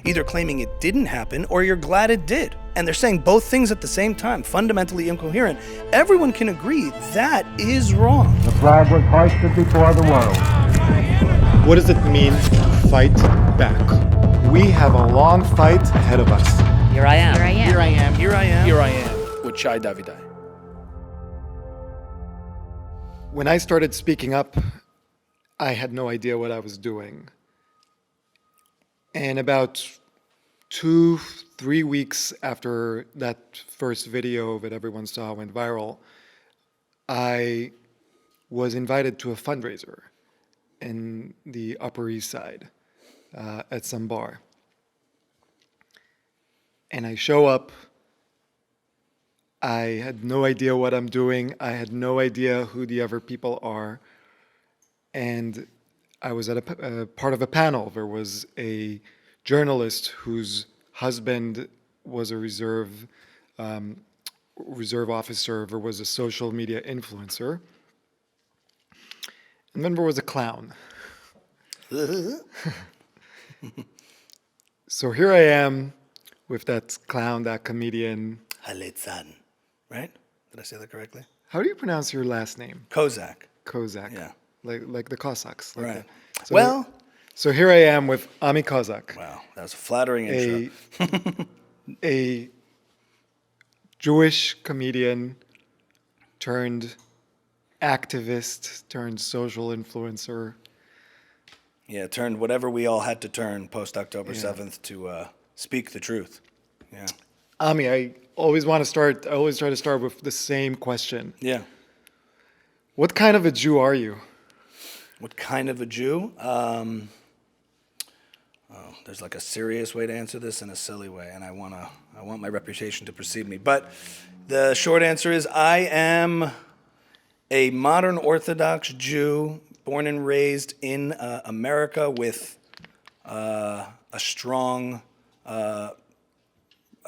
either claiming it didn't happen or you're glad it did. And they're saying both things at the same time, fundamentally incoherent. Everyone can agree that is wrong. The flag was hoisted before the world. What does it mean to fight back? We have a long fight ahead of us. Here I am. Here I am. Here I am. Here I am. Here I am with Shai Davidai. When I started speaking up, I had no idea what I was doing. And about 2-3 weeks after that first video that everyone saw went viral, I was invited to a fundraiser in the Upper East Side at some bar. And I show up. I had no idea what I'm doing. I had no idea who the other people are. And I was at a part of a panel. There was a journalist whose husband was a reserve officer. There was a social media influencer. And then there was a clown. So here I am with that clown, that comedian. Halitzan, right? Did I say that correctly? How do you pronounce your last name? Kozak. Kozak. Yeah. Like the Cossacks. Like Right. that. So here I am with Ami Kozak. Wow, that was a flattering intro. A Jewish comedian turned activist, turned social influencer. Yeah, turned whatever we all had to turn post-October 7th to speak the truth. Yeah. Ami, I always try to start with the same question. Yeah. What kind of a Jew are you? What kind of a Jew? There's like a serious way to answer this and a silly way, and I want my reputation to precede me. But the short answer is I am a modern Orthodox Jew, born and raised in America with a strong a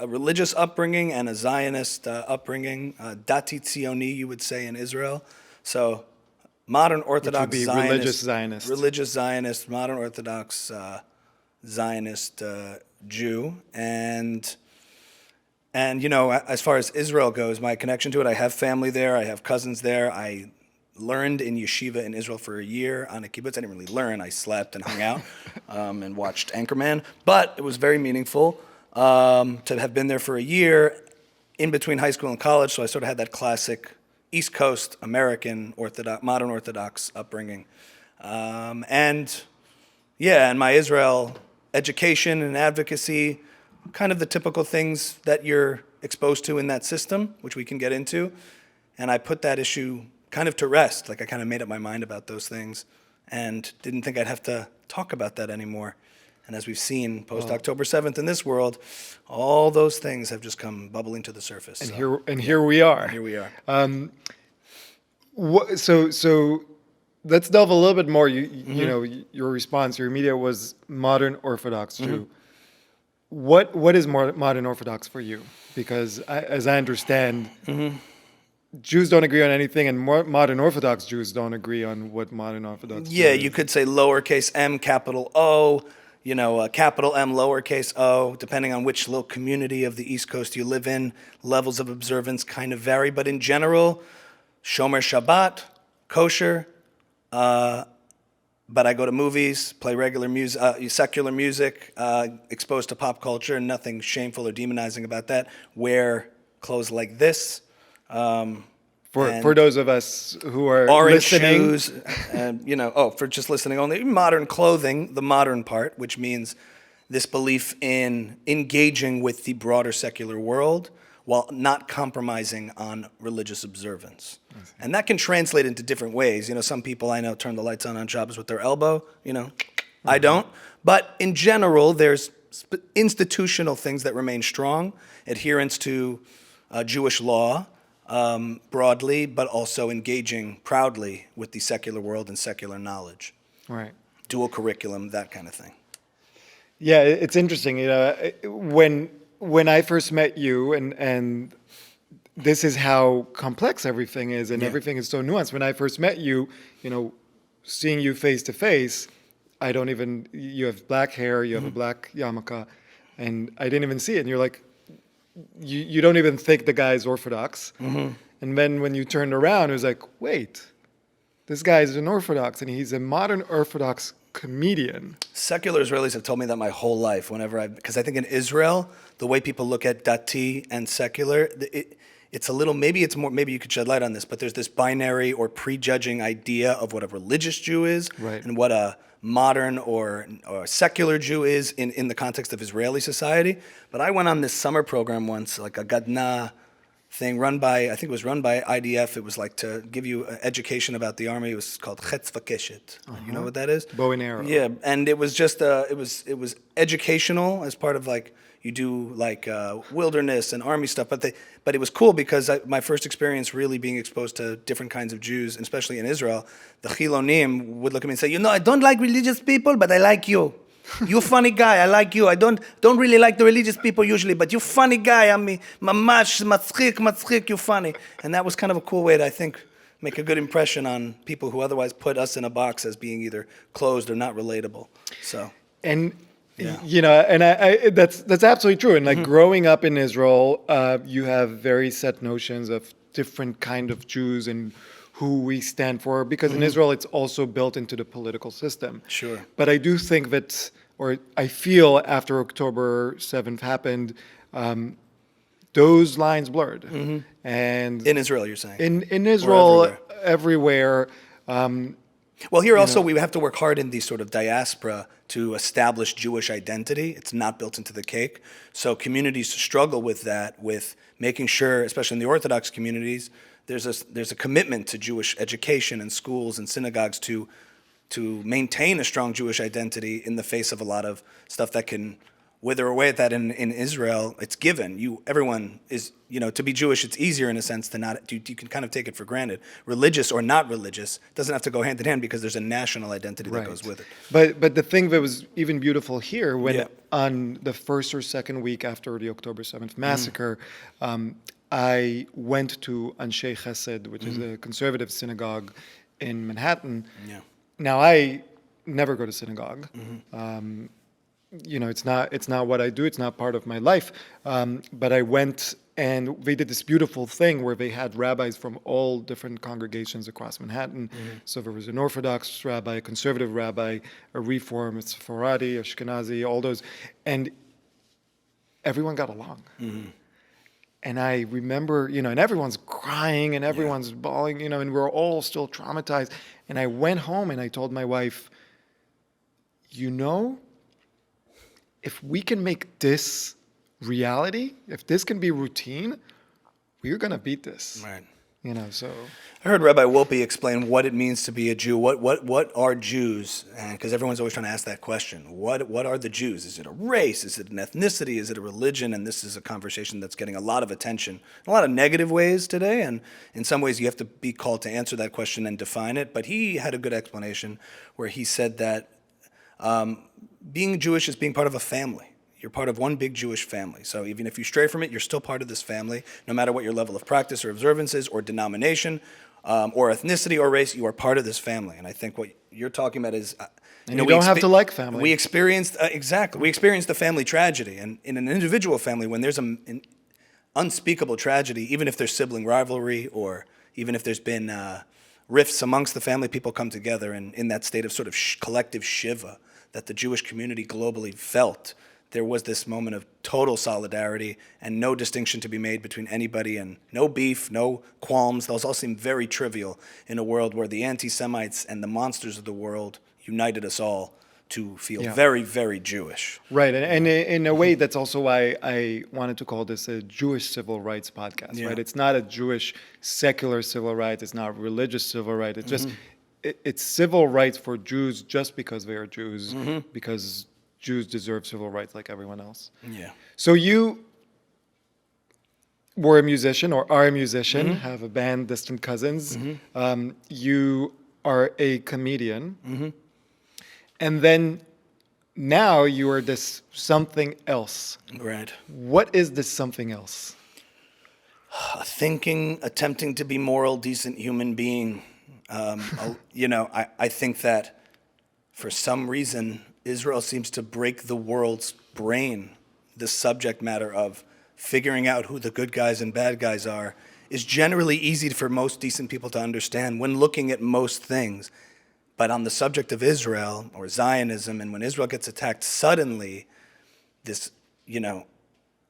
religious upbringing and a Zionist upbringing, Dati Tzioni, you would say, in Israel. So modern Orthodox Which would be Zionist. Religious Zionist, modern Orthodox Zionist Jew. And you know, as far as Israel goes, my connection to it, I have family there, I have cousins there. I learned in yeshiva in Israel for a year on a kibbutz. I didn't really learn, I slept and hung out and watched Anchorman. But it was very meaningful to have been there for a year in between high school and college. So I sort of had that classic East Coast American Orthodox, modern Orthodox upbringing. And my Israel education and advocacy, kind of the typical things that you're exposed to in that system, which we can get into. And I put that issue kind of to rest. Like I kind of made up my mind about those things and didn't think I'd have to talk about that anymore. And as we've seen post-October 7th in this world, all those things have just come bubbling to the surface. And here we are. Here we are. So let's delve a little bit more. You know, your response, your media was modern Orthodox Jew. What is modern Orthodox for you? Because as I understand, Jews don't agree on anything, and modern Orthodox Jews don't agree on what modern Orthodox Jew is. You could say lowercase m, capital O, capital M, lowercase o, depending on which little community of the East Coast you live in. Levels of observance kind of vary, but in general, Shomer Shabbat, kosher, but I go to movies, play regular music, secular music, exposed to pop culture, nothing shameful or demonizing about that. Wear clothes like this. For those of us who are orange listening. shoes, for just listening only. Modern clothing, the modern part, which means this belief in engaging with the broader secular world while not compromising on religious observance. And that can translate into different ways. Some people I know turn the lights on Shabbos with their elbow, I don't. But in general, there's institutional things that remain strong, adherence to Jewish law, broadly, but also engaging proudly with the secular world and secular knowledge. Right. Dual curriculum, that kind of thing. Yeah, it's interesting. When I first met you, and this is how complex everything is, and everything is so nuanced. When I first met you, seeing you face to face, you have black hair, you have a black yarmulke, and I didn't even see it. And you're like, you don't even think the guy's Orthodox. And then when you turned around, it was like, wait, this guy is an Orthodox, and he's a modern Orthodox comedian. Secular Israelis have told me that my whole life, because I think in Israel, the way people look at dati and secular, it's a little, maybe you could shed light on this, but there's this binary or prejudging idea of what a religious Jew is, Right. and what a modern or secular Jew is in the context of Israeli society. But I went on this summer program once, like a Gadna thing I think it was run by IDF. It was like to give you education about the army. It was called Chetz Vakeshet. You know what that is? Bow and arrow. Yeah, and it was just it was educational as part of like you do like wilderness and army stuff. But it was cool because my first experience really being exposed to different kinds of Jews, and especially in Israel, the Chilonim would look at me and say, I don't like religious people, but I like you. You funny guy, I like you. I don't really like the religious people usually, but you funny guy. Ami mamash matzchik, you funny. And that was kind of a cool way to, I think, make a good impression on people who otherwise put us in a box as being either closed or not relatable. So. And Yeah. and I that's absolutely true. And like growing up in Israel, you have very set notions of different kind of Jews and who we stand for, because in Israel it's also built into the political system. Sure. But I do think that, or I feel after October 7th happened, those lines blurred. And In Israel, you're saying? in Israel, everywhere. everywhere. Well, here also we have to work hard in the sort of diaspora to establish Jewish identity. It's not built into the cake. So communities struggle with that, with making sure, especially in the Orthodox communities, there's a commitment to Jewish education and schools and synagogues to maintain a strong Jewish identity in the face of a lot of stuff that can wither away at that. In Israel, it's given. Everyone is, to be Jewish, it's easier in a sense to not, you can kind of take it for granted. Religious or not religious doesn't have to go hand in hand because there's a national identity that goes with it. But the thing that was even beautiful here, when on the first or second week after the October 7th massacre, I went to Anshe Chesed, which is a conservative synagogue in Manhattan. Yeah. Now, I never go to synagogue. It's not what I do. It's not part of my life. But I went, and they did this beautiful thing where they had rabbis from all different congregations across Manhattan. So there was an Orthodox rabbi, a conservative rabbi, a Reform, a Sephardi, Ashkenazi, all those. And everyone got along. And I remember, and everyone's crying and everyone's bawling, and we're all still traumatized. And I went home and I told my wife, if we can make this reality, if this can be routine, we're going to beat this. Right. So. I heard Rabbi Wolpe explain what it means to be a Jew. What are Jews? Because everyone's always trying to ask that question. What are the Jews? Is it a race? Is it an ethnicity? Is it a religion? And this is a conversation that's getting a lot of attention in a lot of negative ways today. And in some ways, you have to be called to answer that question and define it. But he had a good explanation where he said that being Jewish is being part of a family. You're part of one big Jewish family. So even if you stray from it, you're still part of this family, no matter what your level of practice or observance is, or denomination, or ethnicity or race, you are part of this family. And I think what you're talking about is... And you don't have to like family. We experienced, exactly, we experienced the family tragedy. And in an individual family, when there's an unspeakable tragedy, even if there's sibling rivalry, or even if there's been rifts amongst the family, people come together in that state of sort of collective shiva that the Jewish community globally felt. There was this moment of total solidarity and no distinction to be made between anybody, and no beef, no qualms. Those all seem very trivial in a world where the anti-Semites and the monsters of the world united us all to feel very, very Jewish. Right, and in a way, that's also why I wanted to call this a Jewish civil rights podcast, right? It's not a Jewish secular civil rights, it's not religious civil rights, it's just, it's civil rights for Jews just because they are Jews, because Jews deserve civil rights like everyone else. Yeah. So you were a musician, or are a musician, have a band, Distant Cousins. You are a comedian. And then now you are this something else. Right. What is this something else? A thinking, attempting to be moral, decent human being. I think that for some reason, Israel seems to break the world's brain the subject matter of figuring out who the good guys and bad guys are is generally easy for most decent people to understand when looking at most things. But on the subject of Israel or Zionism, and when Israel gets attacked, suddenly this,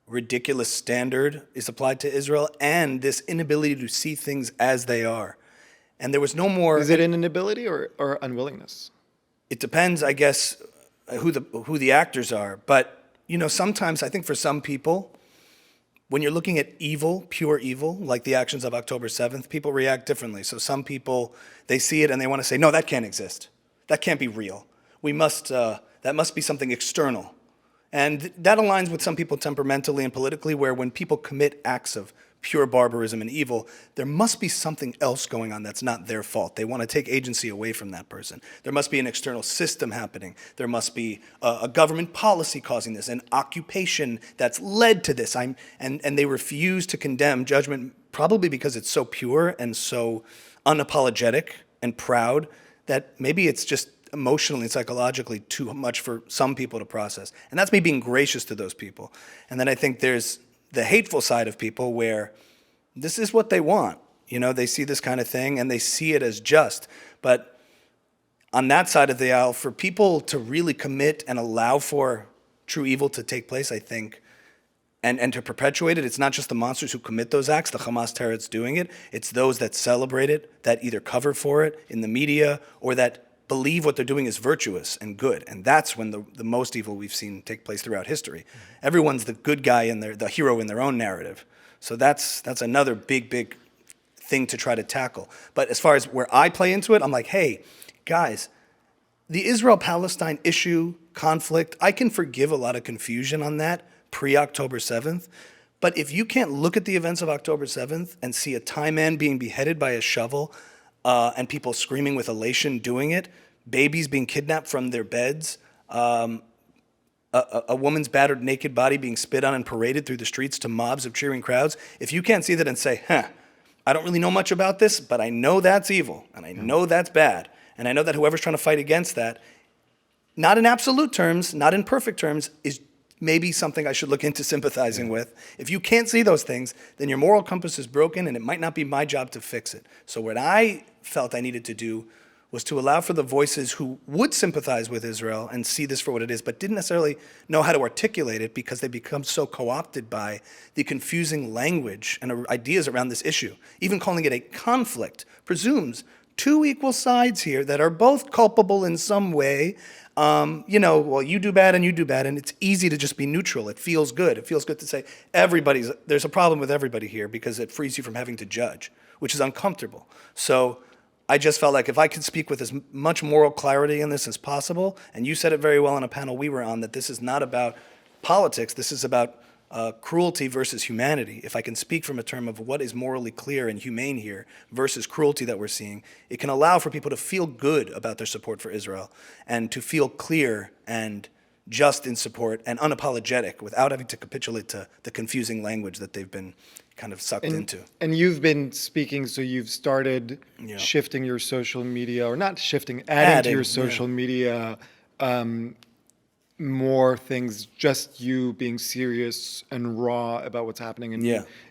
ridiculous standard is applied to Israel and this inability to see things as they are. And there was no more... Is it an inability or unwillingness? It depends, I guess, who the actors are. But, sometimes I think for some people, when you're looking at evil, pure evil, like the actions of October 7th, people react differently. So some people, they see it and they want to say, no, that can't exist. That can't be real. That must be something external. And that aligns with some people temperamentally and politically, where when people commit acts of pure barbarism and evil, there must be something else going on that's not their fault. They want to take agency away from that person. There must be an external system happening. There must be a government policy causing this, an occupation that's led to this. And they refuse to condemn judgment, probably because it's so pure and so unapologetic and proud that maybe it's just emotionally and psychologically too much for some people to process. And that's me being gracious to those people. And then I think there's the hateful side of people where this is what they want. They see this kind of thing and they see it as just. But on that side of the aisle, for people to really commit and allow for true evil to take place, I think, and to perpetuate it, it's not just the monsters who commit those acts, the Hamas terrorists doing it, it's those that celebrate it, that either cover for it in the media or that believe what they're doing is virtuous and good. And that's when the most evil we've seen take place throughout history. Everyone's the good guy and the hero in their own narrative. So that's another big thing to try to tackle. But as far as where I play into it, I'm like, hey, guys, the Israel-Palestine issue, conflict, I can forgive a lot of confusion on that pre-October 7th. But if you can't look at the events of October 7th and see a Thai man being beheaded by a shovel, and people screaming with elation doing it, babies being kidnapped from their beds, a woman's battered naked body being spit on and paraded through the streets to mobs of cheering crowds, if you can't see that and say, I don't really know much about this, but I know that's evil, and I know that's bad, and I know that whoever's trying to fight against that, not in absolute terms, not in perfect terms, is maybe something I should look into sympathizing with. If you can't see those things, then your moral compass is broken and it might not be my job to fix it. So what I felt I needed to do was to allow for the voices who would sympathize with Israel and see this for what it is, but didn't necessarily know how to articulate it because they become so co-opted by the confusing language and ideas around this issue. Even calling it a conflict presumes two equal sides here that are both culpable in some way. You do bad and you do bad, and it's easy to just be neutral. It feels good. It feels good to say there's a problem with everybody here because it frees you from having to judge, which is uncomfortable. So I just felt like if I could speak with as much moral clarity in this as possible, and you said it very well on a panel we were on, that this is not about politics, this is about cruelty versus humanity. If I can speak from a term of what is morally clear and humane here versus cruelty that we're seeing, it can allow for people to feel good about their support for Israel and to feel clear and just in support and unapologetic without having to capitulate to the confusing language that they've been kind of sucked into. And you've been speaking, so you've started shifting your social media, or not shifting, adding to your social media more things, just you being serious and raw about what's happening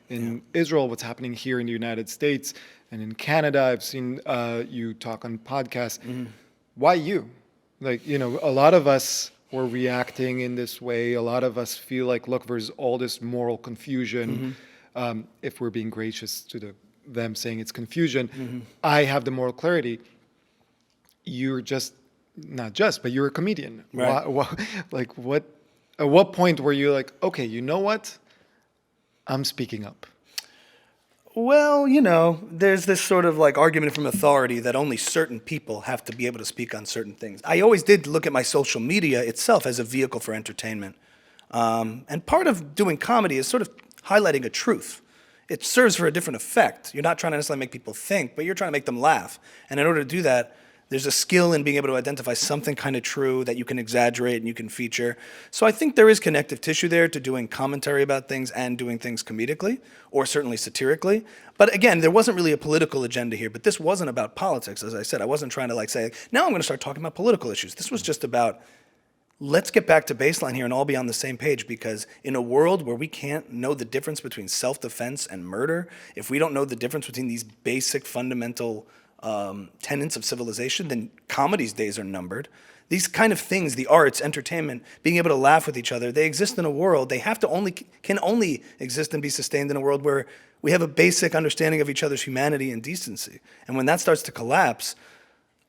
in Israel, what's happening here in the United States and in Canada. I've seen you talk on podcasts. Mm-hmm. Why you? A lot of us were reacting in this way. A lot of us feel like, look, there's all this moral confusion. Mm-hmm. If we're being gracious to them saying it's confusion, mm-hmm. I have the moral clarity. You're just but you're a comedian. Right. At what point were you like, okay, you know what? I'm speaking up. Well, there's this sort of argument from authority that only certain people have to be able to speak on certain things. I always did look at my social media itself as a vehicle for entertainment. And part of doing comedy is sort of highlighting a truth. It serves for a different effect. You're not trying to necessarily make people think, but you're trying to make them laugh. And in order to do that, there's a skill in being able to identify something kind of true that you can exaggerate and you can feature. So I think there is connective tissue there to doing commentary about things and doing things comedically, or certainly satirically. But again, there wasn't really a political agenda here, but this wasn't about politics, as I said. I wasn't trying to say, now I'm going to start talking about political issues. This was just about let's get back to baseline here and all be on the same page, because in a world where we can't know the difference between self-defense and murder, if we don't know the difference between these basic fundamental tenets of civilization, then comedy's days are numbered. These kind of things, the arts, entertainment, being able to laugh with each other, they exist in a world, they can only exist and be sustained in a world where we have a basic understanding of each other's humanity and decency. And when that starts to collapse,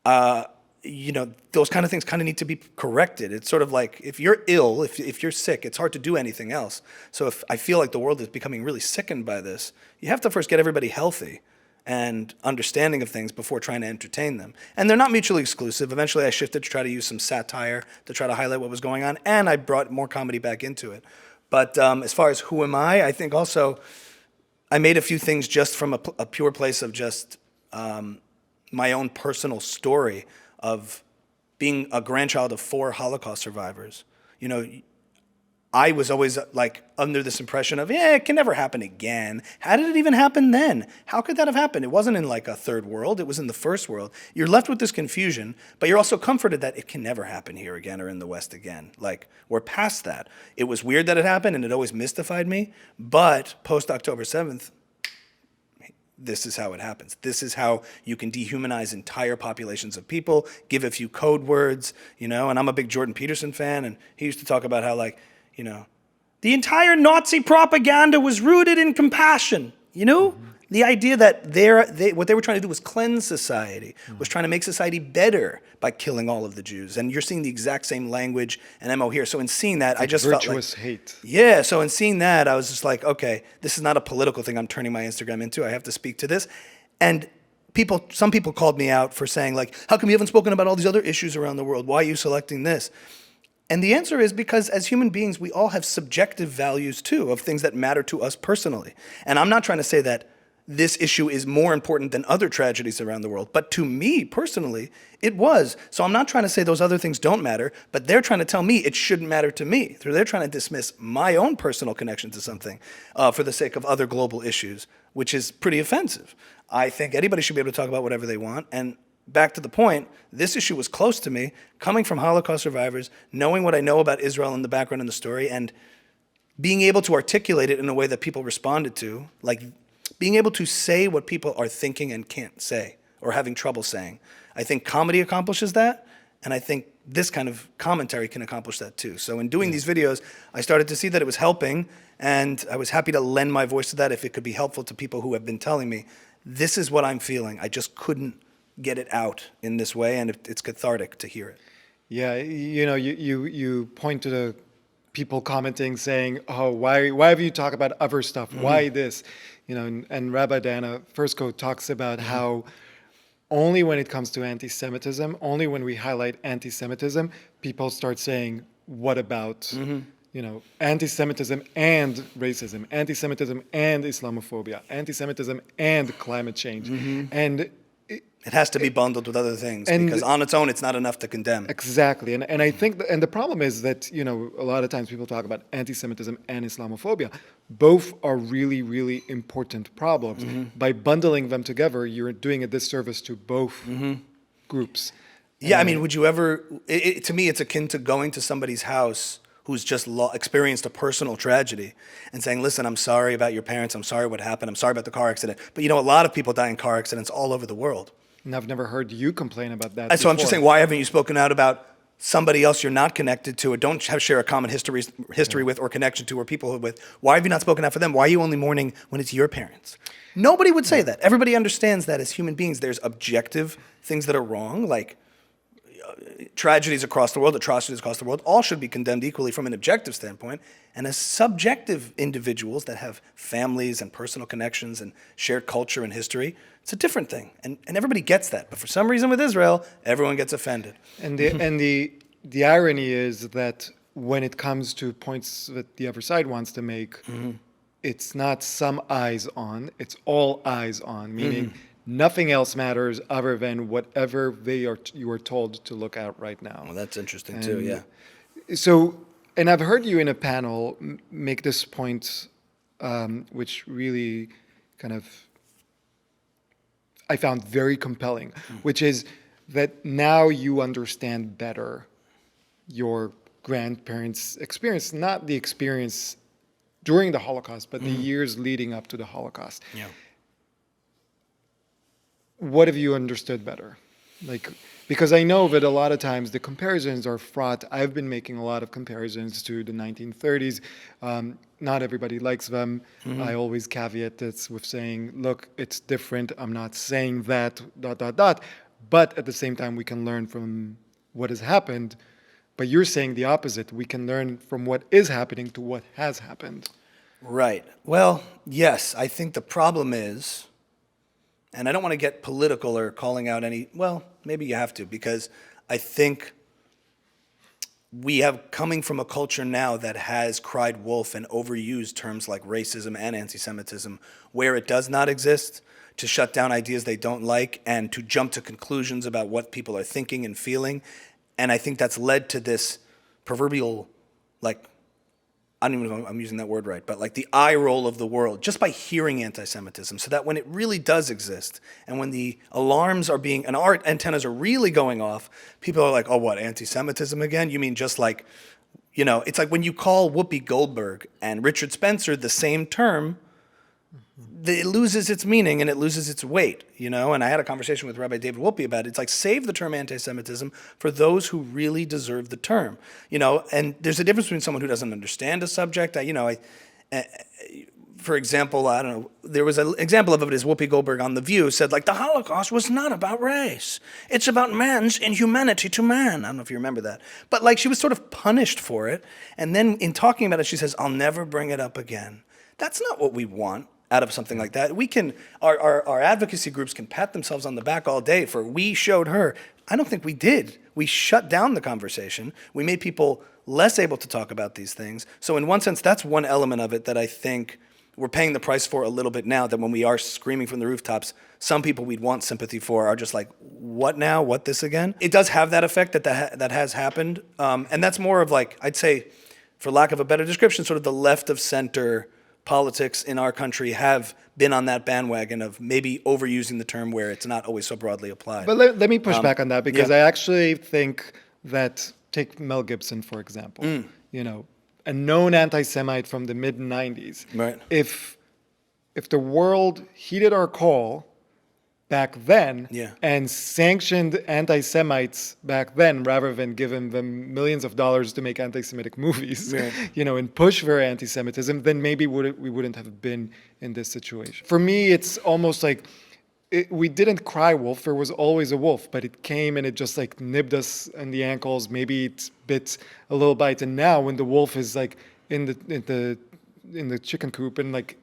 those kind of things kind of need to be corrected. It's sort of like if you're ill, if you're sick, it's hard to do anything else. So if I feel like the world is becoming really sickened by this, you have to first get everybody healthy and understanding of things before trying to entertain them. And they're not mutually exclusive. Eventually I shifted to try to use some satire to try to highlight what was going on, and I brought more comedy back into it. But as far as who am I think also I made a few things just from a pure place of just my own personal story of being a grandchild of 4 Holocaust survivors. I was always like under this impression of, it can never happen again. How did it even happen then? How could that have happened? It wasn't in like a third world, it was in the first world. You're left with this confusion, but you're also comforted that it can never happen here again or in the West again. Like, we're past that. It was weird that it happened and it always mystified me, but post-October 7th, this is how it happens. This is how you can dehumanize entire populations of people, give a few code words, and I'm a big Jordan Peterson fan, and he used to talk about how, the entire Nazi propaganda was rooted in compassion, The idea that what they were trying to do was cleanse society, was trying to make society better by killing all of the Jews. And you're seeing the exact same language and MO here. So in seeing that, I just felt like... virtuous hate. Yeah, so in seeing that, I was just like, okay, this is not a political thing I'm turning my Instagram into. I have to speak to this. And some people called me out for saying, like, how come you haven't spoken about all these other issues around the world? Why are you selecting this? And the answer is because as human beings, we all have subjective values too of things that matter to us personally. And I'm not trying to say that this issue is more important than other tragedies around the world, but to me personally, it was. So I'm not trying to say those other things don't matter, but they're trying to tell me it shouldn't matter to me. They're trying to dismiss my own personal connection to something for the sake of other global issues, which is pretty offensive. I think anybody should be able to talk about whatever they want, and back to the point, this issue was close to me, coming from Holocaust survivors, knowing what I know about Israel and the background and the story, and being able to articulate it in a way that people responded to, like being able to say what people are thinking and can't say, or having trouble saying. I think comedy accomplishes that, and I think this kind of commentary can accomplish that too. So in doing these videos, I started to see that it was helping, and I was happy to lend my voice to that if it could be helpful to people who have been telling me, this is what I'm feeling. I just couldn't get it out in this way, and it's cathartic to hear it. Yeah, you point to the people commenting saying, "Oh, why have you talk about other stuff? Why this?" And Rabbi Dana Fursko talks about how only when it comes to anti-Semitism, only when we highlight anti-Semitism, people start saying, "What about?" Anti-Semitism and racism, anti-Semitism and Islamophobia, anti-Semitism and climate change, and it has to be bundled with other things, because on its own, it's not enough to condemn. Exactly. And I think, and the problem is that, a lot of times people talk about anti-Semitism and Islamophobia. Both are really, really important problems. By bundling them together, you're doing a disservice to both groups. Yeah, I mean, would you ever, to me, it's akin to going to somebody's house who's just experienced a personal tragedy and saying, listen, I'm sorry about your parents, I'm sorry what happened, I'm sorry about the car accident. But a lot of people die in car accidents all over the world. And I've never heard you complain about that So before. I'm just saying, why haven't you spoken out about somebody else you're not connected to or don't share a common history with or connection to or peoplehood with? Why have you not spoken out for them? Why are you only mourning when it's your parents? Nobody would say that. Everybody understands that as human beings, there's objective things that are wrong, like tragedies across the world, atrocities across the world, all should be condemned equally from an objective standpoint. And as subjective individuals that have families and personal connections and shared culture and history, it's a different thing. And everybody gets that. But for some reason with Israel, everyone gets offended. And the irony is that when it comes to points that the other side wants to make, it's not some eyes on, it's all eyes on, meaning nothing else matters other than whatever you are told to look at right now. Well, that's interesting too, yeah. So, and I've heard you in a panel make this point, which really kind of I found very compelling, which is that now you understand better your grandparents' experience, not the experience during the Holocaust, but the years leading up to the Holocaust. Yeah. What have you understood better? Like, because I know that a lot of times the comparisons are fraught. I've been making a lot of comparisons to the 1930s. Not everybody likes them. I always caveat this with saying, look, it's different. I'm not saying that, ... But at the same time, we can learn from what has happened. But you're saying the opposite. We can learn from what is happening to what has happened. Right. Well, yes, I think the problem is, and I don't want to get political or calling out any, well, maybe you have to, because I think we have coming from a culture now that has cried wolf and overused terms like racism and anti-Semitism where it does not exist, to shut down ideas they don't like and to jump to conclusions about what people are thinking and feeling. And I think that's led to this proverbial, like, I don't even know if I'm using that word right, but like the eye roll of the world just by hearing anti-Semitism, so that when it really does exist and when the alarms are being, and our antennas are really going off, people are like, oh, what, anti-Semitism again? You mean just like, you know, it's like when you call Whoopi Goldberg and Richard Spencer the same term, it loses its meaning and it loses its weight, you know? And I had a conversation with Rabbi David Wolpe about it. It's like, save the term anti-Semitism for those who really deserve the term, you know? And there's a difference between someone who doesn't understand a subject. For example, I don't know, there was an example of it is Whoopi Goldberg on The View said, like, the Holocaust was not about race. It's about man's inhumanity to man. I don't know if you remember that. But like, she was sort of punished for it. And then in talking about it, she says, I'll never bring it up again. That's not what we want out of something like that. We can, our advocacy groups can pat themselves on the back all day for we showed her. I don't think we did. We shut down the conversation. We made people less able to talk about these things. So in one sense, that's one element of it that I think we're paying the price for a little bit now, that when we are screaming from the rooftops, some people we'd want sympathy for are just like, what now? What, this again? It does have that effect that has happened. And that's more of like, I'd say, for lack of a better description, sort of the left of center politics in our country have been on that bandwagon of maybe overusing the term where it's not always so broadly applied. But let me push back on that, because yeah. I actually think that, take Mel Gibson, for example, you know, a known anti-Semite from the mid-90s. Right. If the world heeded our call back then and sanctioned anti-Semites back then rather than giving them millions of dollars to make anti-Semitic movies, you know, and push their anti-Semitism, then maybe we wouldn't have been in this situation. For me, it's almost like we didn't cry wolf. There was always a wolf, but it came and it just like nibbed us in the ankles. Maybe it bit a little bite. And now when the wolf is like in the chicken coop and like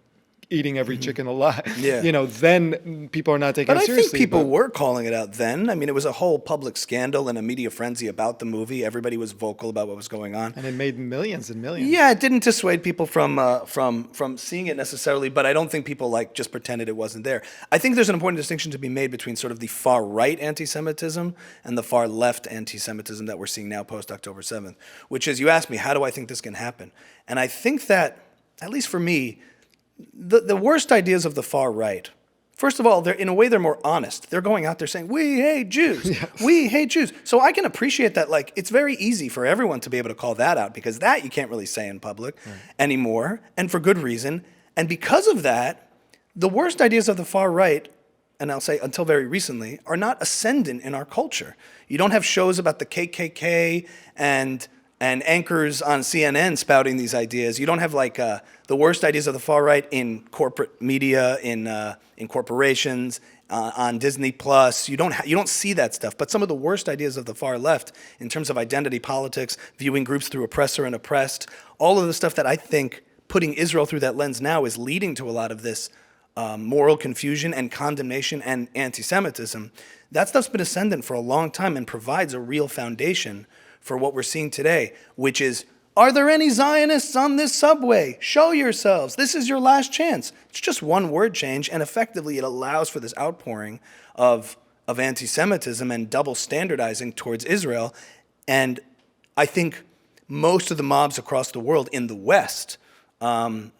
eating every chicken alive, you know, then people are not taking it seriously. But I think people were calling it out then. I mean, it was a whole public scandal and a media frenzy about the movie. Everybody was vocal about what was going on. And it made millions and millions. Yeah, it didn't dissuade people from seeing it necessarily, but I don't think people like just pretended it wasn't there. I think there's an important distinction to be made between sort of the far right anti-Semitism and the far left anti-Semitism that we're seeing now post October 7th, which is, you asked me, how do I think this can happen? And I think that, at least for me, the worst ideas of the far right, first of all, in a way, they're more honest. They're going out there saying, we hate Jews. Yes. We hate Jews. So I can appreciate that. Like, it's very easy for everyone to be able to call that out, because that you can't really say in public anymore, and for good reason. And because of that, the worst ideas of the far right, and I'll say until very recently, are not ascendant in our culture. You don't have shows about the KKK and anchors on CNN spouting these ideas. You don't have like the worst ideas of the far right in corporate media, in corporations, on Disney Plus. You don't see that stuff. But some of the worst ideas of the far left, in terms of identity politics, viewing groups through oppressor and oppressed, all of the stuff that I think putting Israel through that lens now is leading to a lot of this moral confusion and condemnation and anti-Semitism. That stuff's been ascendant for a long time and provides a real foundation for what we're seeing today, which is, are there any Zionists on this subway? Show yourselves. This is your last chance. It's just one word change, and effectively it allows for this outpouring of anti-Semitism and double standardizing towards Israel. And I think most of the mobs across the world in the West, in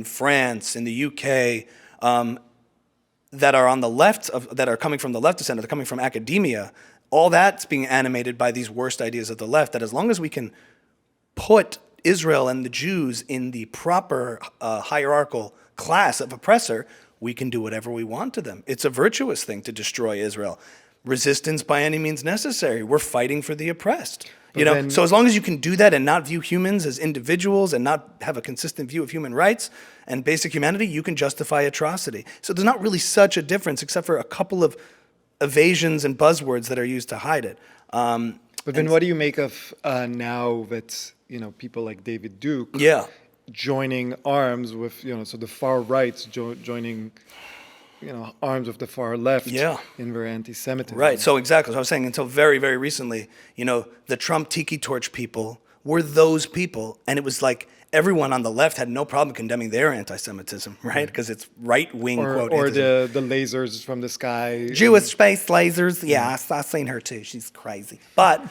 France, in the UK, that are on the left, that are coming from the left of center, they're coming from academia, all that's being animated by these worst ideas of the left, that as long as we can put Israel and the Jews in the proper hierarchical class of oppressor, we can do whatever we want to them. It's a virtuous thing to destroy Israel. Resistance by any means necessary. We're fighting for the oppressed. So as long as you can do that and not view humans as individuals and not have a consistent view of human rights and basic humanity, you can justify atrocity. So there's not really such a difference except for a couple of evasions and buzzwords that are used to hide it. But then what do you make of now that, people like David Duke joining arms with, so the far right joining, arms with the far left in their anti-Semitism? Right, so exactly. So I was saying until very, very recently, the Trump tiki torch people were those people. And it was like everyone on the left had no problem condemning their anti-Semitism, right? Because it's right-wing quote. Or the lasers from the sky. Jewish space lasers. Yeah, I've seen her too. She's crazy. But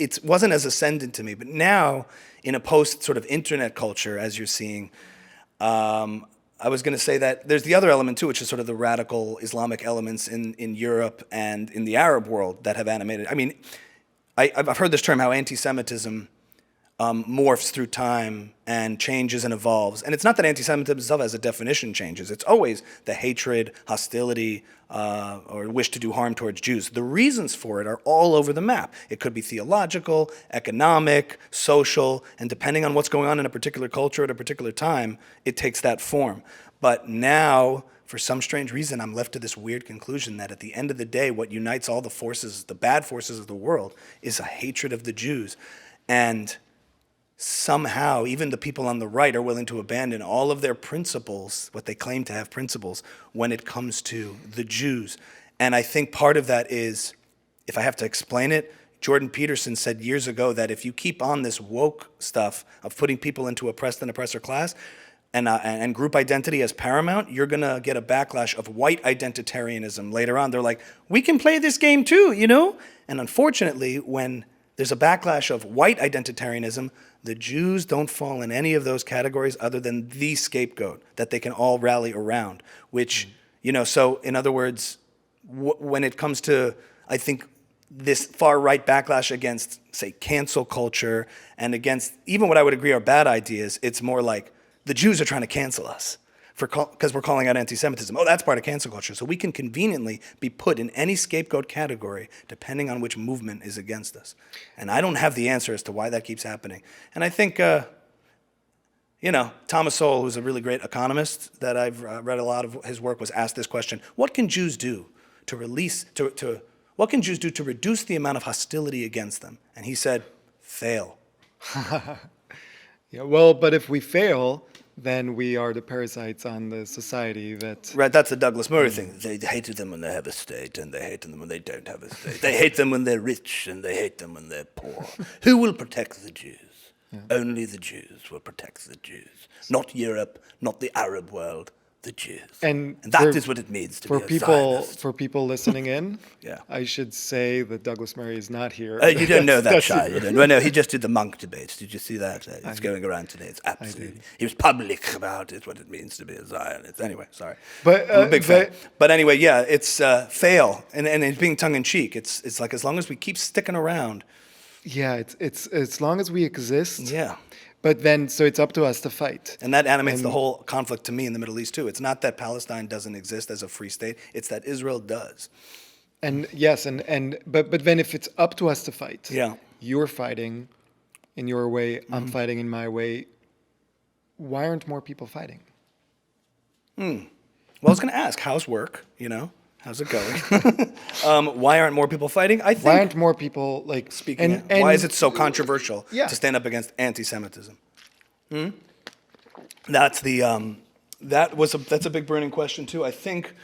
it wasn't as ascendant to me. But now, in a post sort of internet culture, as you're seeing, I was going to say that there's the other element too, which is sort of the radical Islamic elements in Europe and in the Arab world that have animated. I mean, I've heard this term, how anti-Semitism morphs through time and changes and evolves. And it's not that anti-Semitism itself as a definition changes. It's always the hatred, hostility, or wish to do harm towards Jews. The reasons for it are all over the map. It could be theological, economic, social, and depending on what's going on in a particular culture at a particular time, it takes that form. But now, for some strange reason, I'm left to this weird conclusion that at the end of the day, what unites all the forces, the bad forces of the world, is a hatred of the Jews. And somehow, even the people on the right are willing to abandon all of their principles, what they claim to have principles, when it comes to the Jews. And I think part of that is, if I have to explain it, Jordan Peterson said years ago that if you keep on this woke stuff of putting people into oppressed and oppressor class, and group identity as paramount, you're going to get a backlash of white identitarianism later on. They're like, we can play this game too, And unfortunately, when there's a backlash of white identitarianism, the Jews don't fall in any of those categories other than the scapegoat that they can all rally around, which, so in other words, when it comes to, I think, this far-right backlash against, say, cancel culture and against even what I would agree are bad ideas, it's more like, the Jews are trying to cancel us because we're calling out anti-Semitism. Oh, that's part of cancel culture. So we can conveniently be put in any scapegoat category depending on which movement is against us. And I don't have the answer as to why that keeps happening. And I think, Thomas Sowell, who's a really great economist that I've read a lot of his work, was asked this question: what can Jews do what can Jews do to reduce the amount of hostility against them? And he said, fail. Yeah, well, but if we fail, then we are the parasites on the society that... Right, that's the Douglas Murray thing. They hated them when they have a state, and they hate them when they don't have a state. They hate them when they're rich, and they hate them when they're poor. Who will protect the Jews? Yeah. Only the Jews will protect the Jews. Not Europe, not the Arab world, the Jews. And that is what it means to be a Zionist. For people listening in, yeah. I should say that Douglas Murray is not here. You don't know that, Shai. You don't. Well, no, he just did the monk debate. Did you see that? It's going around today. It's absolutely... He was public about it, what it means to be a Zionist. Anyway, sorry. But, I'm a big fan. But anyway, yeah, it's fail. And it's being tongue-in-cheek. It's like as long as we keep sticking around... Yeah, it's as long as we exist... Yeah. But then, so it's up to us to fight. And that animates the whole conflict to me in the Middle East, too. It's not that Palestine doesn't exist as a free state. It's that Israel does. And yes, but then if it's up to us to fight, yeah. You're fighting in your way, I'm fighting in my way, why aren't more people fighting? Well, I was going to ask, how's work, How's it going? Why aren't more people fighting? I think. Why aren't more people speaking? And why is it so controversial to stand up against anti-Semitism? That's that's a big burning question too. I think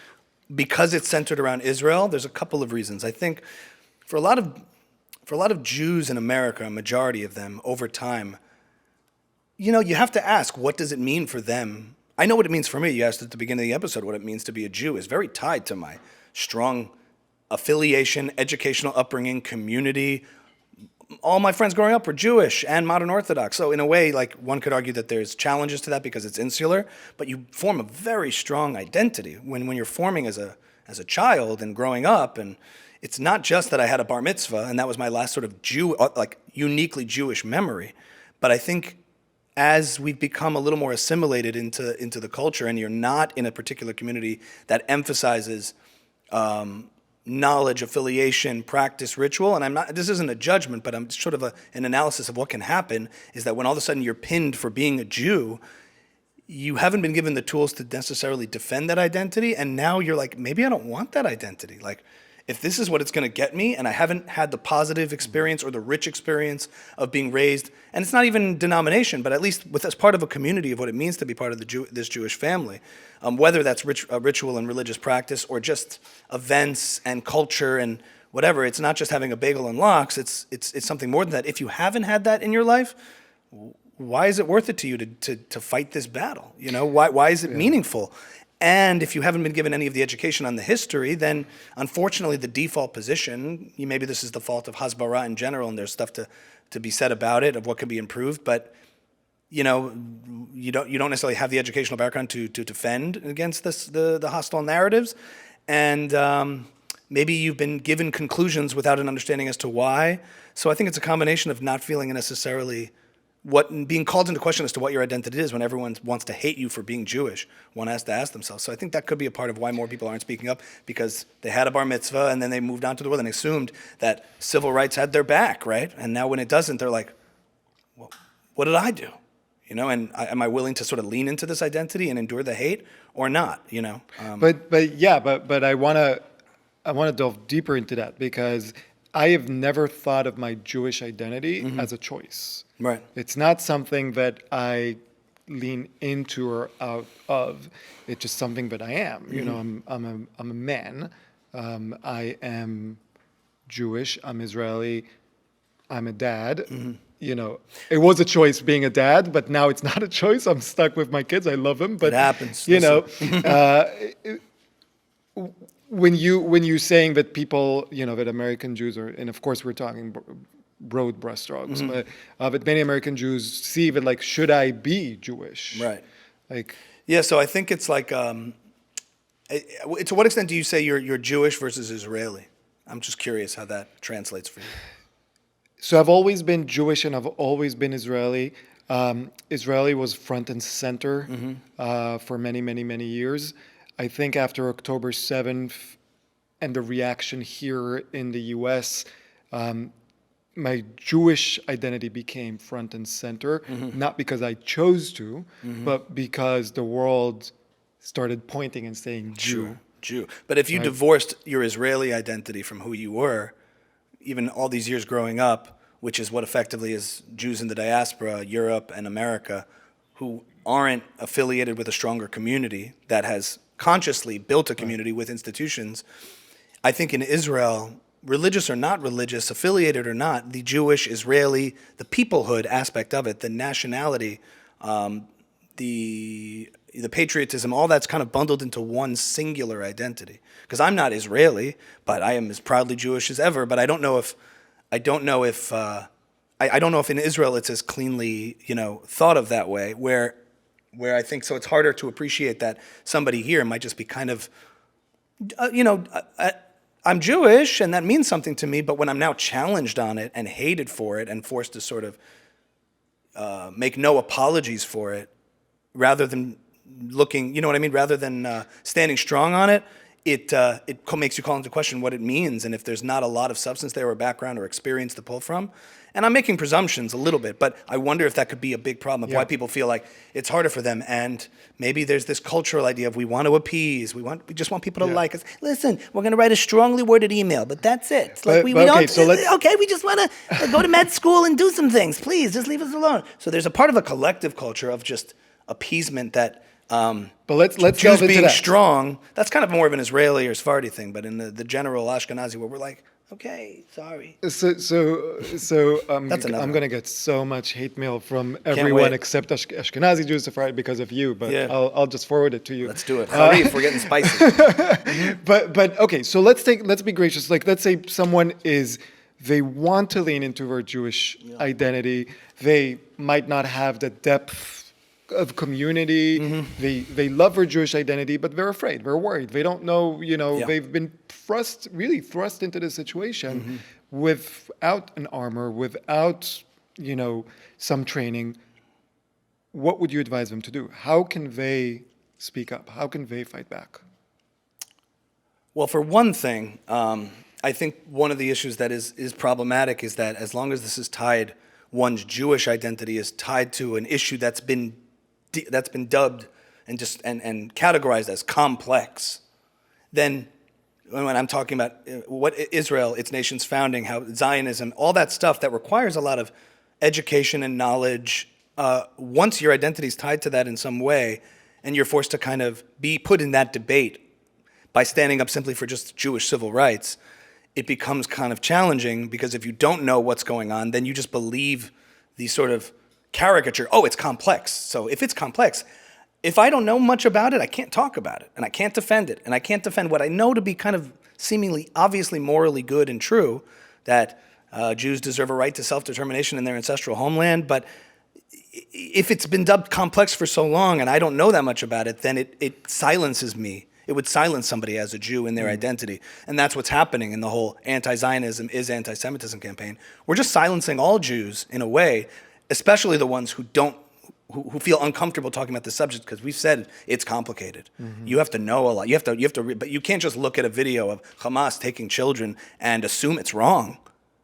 because it's centered around Israel, there's a couple of reasons. I think for a lot of Jews in America, a majority of them over time, you have to ask, what does it mean for them? I know what it means for me. You asked at the beginning of the episode what it means to be a Jew. It's very tied to my strong affiliation, educational upbringing, community, all my friends growing up were Jewish and modern Orthodox. So in a way, like one could argue that there's challenges to that because it's insular, but you form a very strong identity when you're forming as a child and growing up. And it's not just that I had a bar mitzvah and that was my last sort of uniquely Jewish memory, but I think as we've become a little more assimilated into the culture, and you're not in a particular community that emphasizes knowledge, affiliation, practice, ritual, and this isn't a judgment, but I'm sort of an analysis of what can happen, is that when all of a sudden you're pinned for being a Jew, you haven't been given the tools to necessarily defend that identity, and now you're like, maybe I don't want that identity. Like, if this is what it's going to get me, and I haven't had the positive experience or the rich experience of being raised, and it's not even denomination, but at least as part of a community of what it means to be part of this Jewish family, whether that's ritual and religious practice or just events and culture and whatever. It's not just having a bagel and lox. It's something more than that. If you haven't had that in your life, why is it worth it to you to fight this battle? You know, why is it meaningful? And if you haven't been given any of the education on the history, then unfortunately the default position, maybe this is the fault of Hasbara in general, and there's stuff to be said about it, of what can be improved, but you know, you don't necessarily have the educational background to defend against the hostile narratives, and maybe you've been given conclusions without an understanding as to why. So I think it's a combination of not feeling necessarily being called into question as to what your identity is when everyone wants to hate you for being Jewish. One has to ask themselves. So I think that could be a part of why more people aren't speaking up, because they had a bar mitzvah and then they moved on to the world and assumed that civil rights had their back, right? And now when it doesn't, they're like, well, what did I do? You know, and am I willing to sort of lean into this identity and endure the hate or not? You know, but I want to delve deeper into that, because I have never thought of my Jewish identity as a choice. Right. It's not something that I lean into or out of. It's just something that I am. You know, I'm a man. I am Jewish. I'm Israeli. I'm a dad. You know, it was a choice being a dad, but now it's not a choice. I'm stuck with my kids. I love them, but it happens. You know, when you saying that people, you know, that American Jews are, and of course we're talking broad brushstrokes, but many American Jews see that, like, should I be Jewish? Right. Like, yeah. So I think it's like, to what extent do you say you're Jewish versus Israeli? I'm just curious how that translates for you. So I've always been Jewish and I've always been Israeli. Israeli was front and center for many, many, many years. I think after October 7th and the reaction here in the US, my Jewish identity became front and center, not because I chose to, but because the world started pointing and saying Jew. Jew. But if you divorced your Israeli identity from who you were, even all these years growing up, which is what effectively is Jews in the diaspora, Europe and America, who aren't affiliated with a stronger community that has consciously built a community with institutions, I think in Israel, religious or not religious, affiliated or not, the Jewish, Israeli, the peoplehood aspect of it, the nationality, the patriotism, all that's kind of bundled into one singular identity. Because I'm not Israeli, but I am as proudly Jewish as ever. But I don't know if in Israel it's as cleanly, you know, thought of that way. Where I think so, it's harder to appreciate that somebody here might just be kind of, I'm Jewish and that means something to me. But when I'm now challenged on it and hated for it and forced to sort of make no apologies for it, rather than looking, you know what I mean, rather than standing strong on it, it makes you call into question what it means, and if there's not a lot of substance there or background or experience to pull from. And I'm making presumptions a little bit, but I wonder if that could be a big problem of why people feel like it's harder for them. And maybe there's this cultural idea of we want to appease, we just want people to like us. Listen, we're going to write a strongly worded email, but that's it. It's like we just want to go to med school and do some things. Please, just leave us alone. So there's a part of a collective culture of just appeasement that. But let's Jews delve into being that. strong, that's kind of more of an Israeli or Sephardi thing, but in the general Ashkenazi where we're like, okay, sorry. So I'm That's another going to get so much hate mail from everyone wait. except Ashkenazi Jews, Sephardi, because of you. But Yeah. I'll just forward it to you. Let's do it. Harif, we're getting spicy. But okay, so let's be gracious. Like, let's say someone is they want to lean into their Jewish identity. They might not have the depth of community. They love their Jewish identity, but they're afraid. They're worried. They don't know. They've been thrust into this situation without an armor, without some training. What would you advise them to do? How can they speak up? How can they fight back? Well, for one thing, I think one of the issues that is problematic is that as long as this is tied, one's Jewish identity is tied to an issue that's been dubbed and categorized as complex, then when I'm talking about what Israel, its nation's founding, how Zionism, all that stuff that requires a lot of education and knowledge, once your identity is tied to that in some way, and you're forced to kind of be put in that debate by standing up simply for just Jewish civil rights, it becomes kind of challenging, because if you don't know what's going on, then you just believe these sort of caricature, it's complex. So if it's complex, if I don't know much about it, I can't talk about it, and I can't defend it, and I can't defend what I know to be kind of seemingly, obviously morally good and true, that Jews deserve a right to self-determination in their ancestral homeland. But if it's been dubbed complex for so long and I don't know that much about it, then it silences me. It would silence somebody as a Jew in their identity. And that's what's happening in the whole anti-Zionism is anti-Semitism campaign. We're just silencing all Jews in a way, especially the ones who feel uncomfortable talking about this subject, because we've said it's complicated. You have to know a lot. But you can't just look at a video of Hamas taking children and assume it's wrong,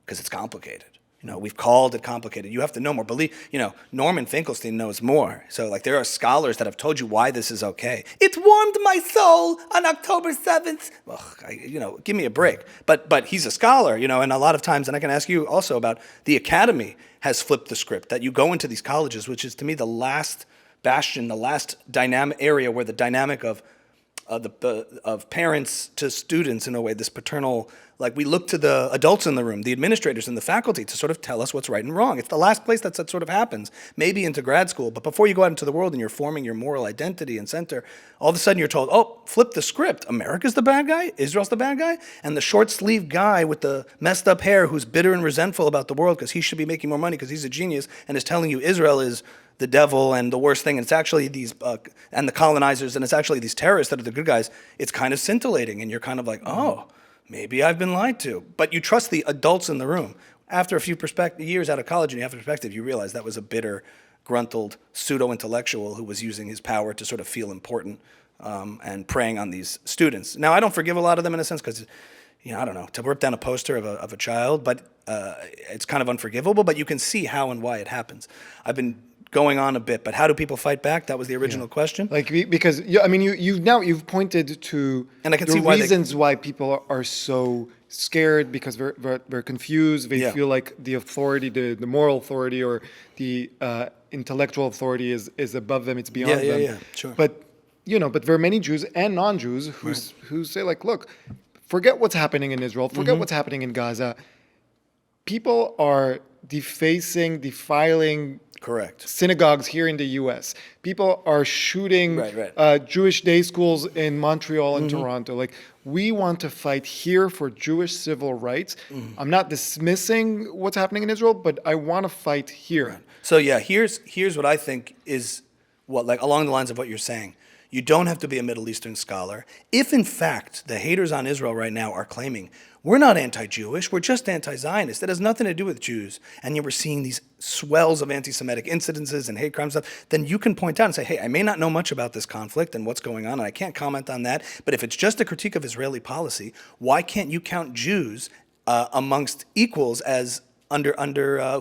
because it's complicated. We've called it complicated. You have to know more. Norman Finkelstein knows more. So, there are scholars that have told you why this is okay. It warmed my soul on October 7th. Give me a break. But he's a scholar, and a lot of times, and I can ask you also about the academy has flipped the script, that you go into these colleges, which is to me the last bastion, the last dynamic area where the dynamic of parents to students, in a way, this paternal, we look to the adults in the room, the administrators and the faculty, to sort of tell us what's right and wrong. It's the last place that sort of happens, maybe into grad school, but before you go out into the world and you're forming your moral identity and center, all of a sudden you're told, flip the script. America's the bad guy? Israel's the bad guy? And the short-sleeved guy with the messed up hair who's bitter and resentful about the world because he should be making more money because he's a genius and is telling you Israel is the devil and the worst thing, and it's actually these, and the colonizers, and it's actually these terrorists that are the good guys, it's kind of scintillating, and you're kind of like, maybe I've been lied to. But you trust the adults in the room. After a few years out of college and you have perspective, you realize that was a bitter, gruntled, pseudo-intellectual who was using his power to sort of feel important and preying on these students. Now, I don't forgive a lot of them in a sense because, I don't know, to rip down a poster of a child, but it's kind of unforgivable, but you can see how and why it happens. I've been going on a bit, but how do people fight back? That was the original question. Because you've pointed to and I can the see why reasons why people are so scared, because they're confused. They feel like the authority, the moral authority or the intellectual authority is above them. It's beyond them. Yeah, sure. But there are many Jews and non-Jews who say look, forget what's happening in Israel, forget what's happening in Gaza. People are defiling correct synagogues here in the U.S. People are shooting Jewish day schools in Montreal and Toronto. We want to fight here for Jewish civil rights. I'm not dismissing what's happening in Israel, but I want to fight here. Right. So here's what I think is along the lines of what you're saying. You don't have to be a Middle Eastern scholar. If in fact the haters on Israel right now are claiming we're not anti-Jewish, we're just anti-Zionist, it has nothing to do with Jews, and you were seeing these swells of anti-Semitic incidences and hate crime stuff, then you can point out and say, hey, I may not know much about this conflict and what's going on, and I can't comment on that, but if it's just a critique of Israeli policy, why can't you count Jews amongst equals as under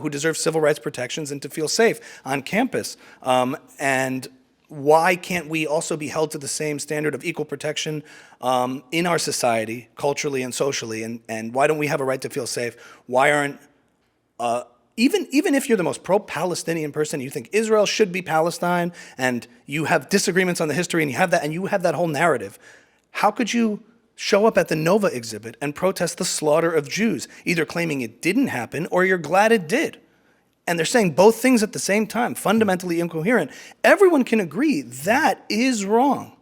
who deserve civil rights protections and to feel safe on campus? And why can't we also be held to the same standard of equal protection in our society, culturally and socially? And why don't we have a right to feel safe? Why aren't, even if you're the most pro-Palestinian person, you think Israel should be Palestine, and you have disagreements on the history, and you have that whole narrative, how could you show up at the Nova exhibit and protest the slaughter of Jews, either claiming it didn't happen or you're glad it did? And they're saying both things at the same time, fundamentally incoherent. Everyone can agree that is wrong.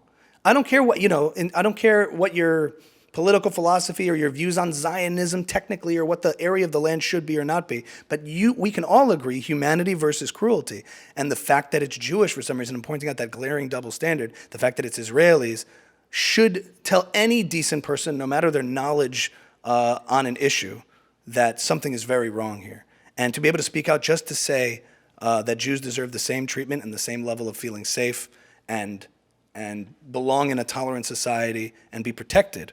I don't care what, I don't care what your political philosophy or your views on Zionism technically or what the area of the land should be or not be. But we can all agree humanity versus cruelty. And the fact that it's Jewish for some reason, I'm pointing out that glaring double standard, the fact that it's Israelis, should tell any decent person, no matter their knowledge on an issue, that something is very wrong here. And to be able to speak out just to say that Jews deserve the same treatment and the same level of feeling safe and belong in a tolerant society and be protected,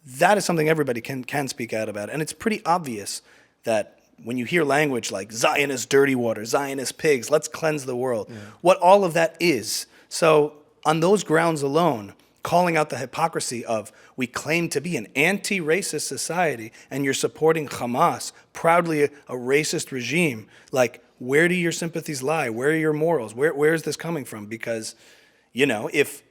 that is something everybody can speak out about. And it's pretty obvious that when you hear language like Zionist dirty water, Zionist pigs, let's cleanse the world, what all of that is. So on those grounds alone, calling out the hypocrisy of we claim to be an anti-racist society and you're supporting Hamas, proudly a racist regime, like where do your sympathies lie? Where are your morals? Where is this coming from? Because, you know, if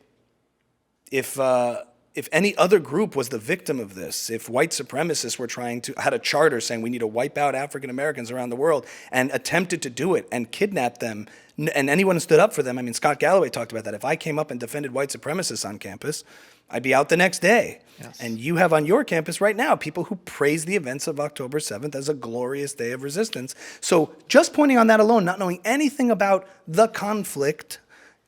any other group was the victim of this, if white supremacists had a charter saying we need to wipe out African Americans around the world and attempted to do it and kidnap them, and anyone who stood up for them, I mean, Scott Galloway talked about that. If I came up and defended white supremacists on campus, I'd be out the next day. Yes. And you have on your campus right now people who praise the events of October 7th as a glorious day of resistance. So just pointing on that alone, not knowing anything about the conflict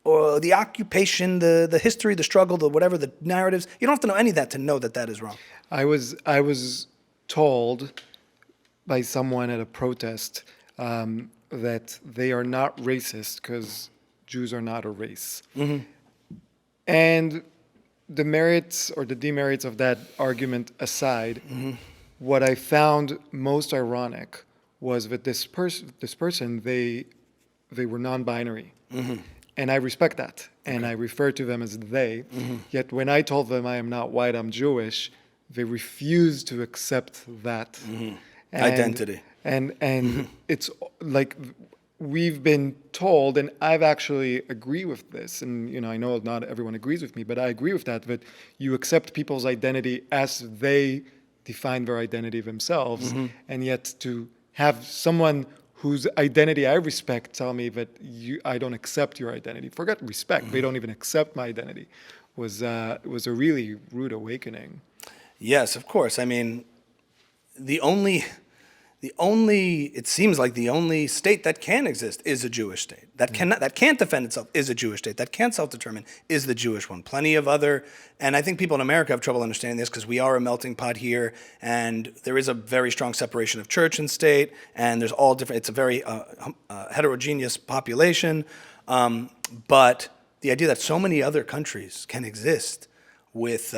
or the occupation, the history, the struggle, the whatever, the narratives, you don't have to know any of that to know that that is wrong. I was told by someone at a protest that they are not racist because Jews are not a race. Mm-hmm. And the merits or the demerits of that argument aside, what I found most ironic was that this person, they were non-binary. Mm-hmm. And I respect that. And I refer to them as they. Mm-hmm. Yet when I told them I am not white, I'm Jewish, they refused to accept that identity. And it's like we've been told, and I've actually agree with this, and you know I know not everyone agrees with me, but I agree with that you accept people's identity as they define their identity themselves, and yet to have someone whose identity I respect tell me that I don't accept your identity. Forget respect; they don't even accept my identity. Was a really rude awakening. Yes, of course. I mean, it seems like the only state that can exist is a Jewish state. That can't defend itself is a Jewish state. That can't self-determine is the Jewish one. Plenty of other, and I think people in America have trouble understanding this because we are a melting pot here, and there is a very strong separation of church and state, and there's all different, it's a very heterogeneous population, but the idea that so many other countries can exist with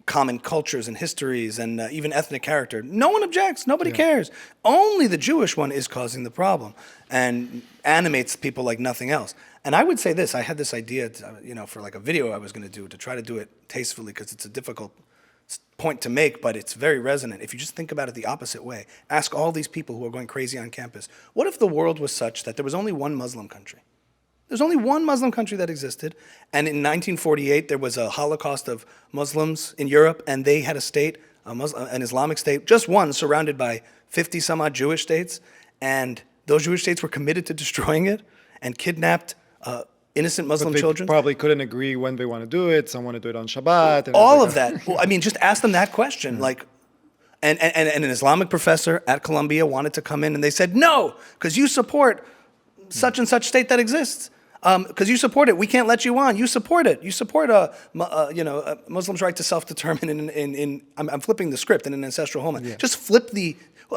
common cultures and histories and even ethnic character. No one objects. Nobody cares. Only the Jewish one is causing the problem and animates people like nothing else. And I would say this. I had this idea, for like a video I was going to do to try to do it tastefully because it's a difficult point to make, but it's very resonant. If you just think about it the opposite way, ask all these people who are going crazy on campus, what if the world was such that there was only one Muslim country? There's only one Muslim country that existed, and in 1948 there was a Holocaust of Muslims in Europe, and they had a state, an Islamic state, just one, surrounded by 50 some odd Jewish states, and those Jewish states were committed to destroying it and kidnapped innocent Muslim children. Probably couldn't agree when they want to do it. Some want to do it on Shabbat. And all of that. Well, I mean, just ask them that question. Like, and an Islamic professor at Columbia wanted to come in, and they said, no, because you support such and such state that exists. Because you support it, we can't let you on. You support it. You support a Muslim's right to self-determine. I'm flipping the script in an ancestral homeland. Yeah. Just flip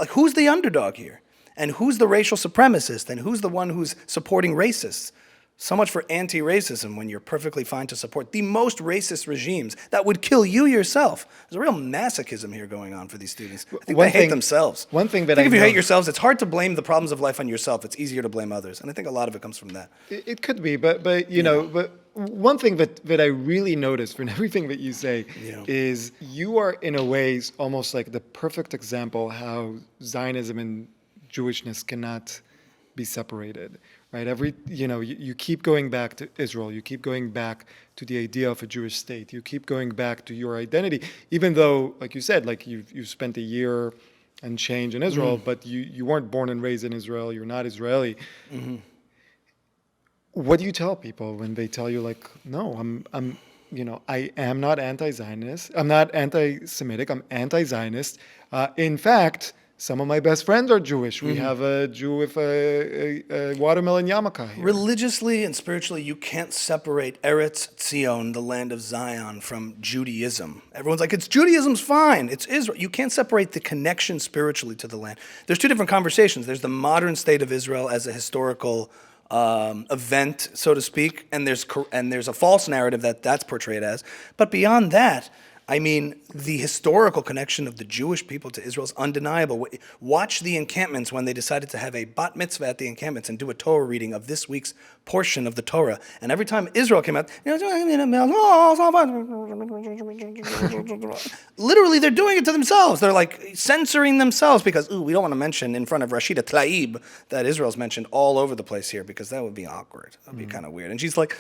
who's the underdog here, and who's the racial supremacist, and who's the one who's supporting racists. So much for anti-racism when you're perfectly fine to support the most racist regimes that would kill you yourself. There's a real masochism here going on for these students. I think they hate themselves. One thing that I think if you hate yourselves, it's hard to blame the problems of life on yourself. It's easier to blame others. And I think a lot of it comes from that. It could be, but one thing that I really noticed from everything that you say is you are in a way almost like the perfect example how Zionism and Jewishness cannot be separated. Right. You keep going back to Israel. You keep going back to the idea of a Jewish state. You keep going back to your identity, even though, like you said, like you've spent a year and change in Israel, but you weren't born and raised in Israel. You're not Israeli. Mm-hmm. What do you tell people when they tell you, like, no, I am not anti-Zionist. I'm not anti-Semitic. I'm anti-Zionist. In fact, some of my best friends are Jewish. We have a Jew with a watermelon yarmulke here. Religiously and spiritually, you can't separate Eretz Zion, the land of Zion, from Judaism. Everyone's like, it's Judaism's fine. It's Israel. You can't separate the connection spiritually to the land. There's two different conversations. There's the modern state of Israel as a historical event, so to speak, and there's a false narrative that's portrayed as. But beyond that, I mean, the historical connection of the Jewish people to Israel is undeniable. Watch the encampments when they decided to have a bat mitzvah at the encampments and do a Torah reading of this week's portion of the Torah. And every time Israel came out, literally they're doing it to themselves. They're like censoring themselves because, we don't want to mention in front of Rashida Tlaib that Israel's mentioned all over the place here because that would be awkward. That would be kind of weird. And she's like,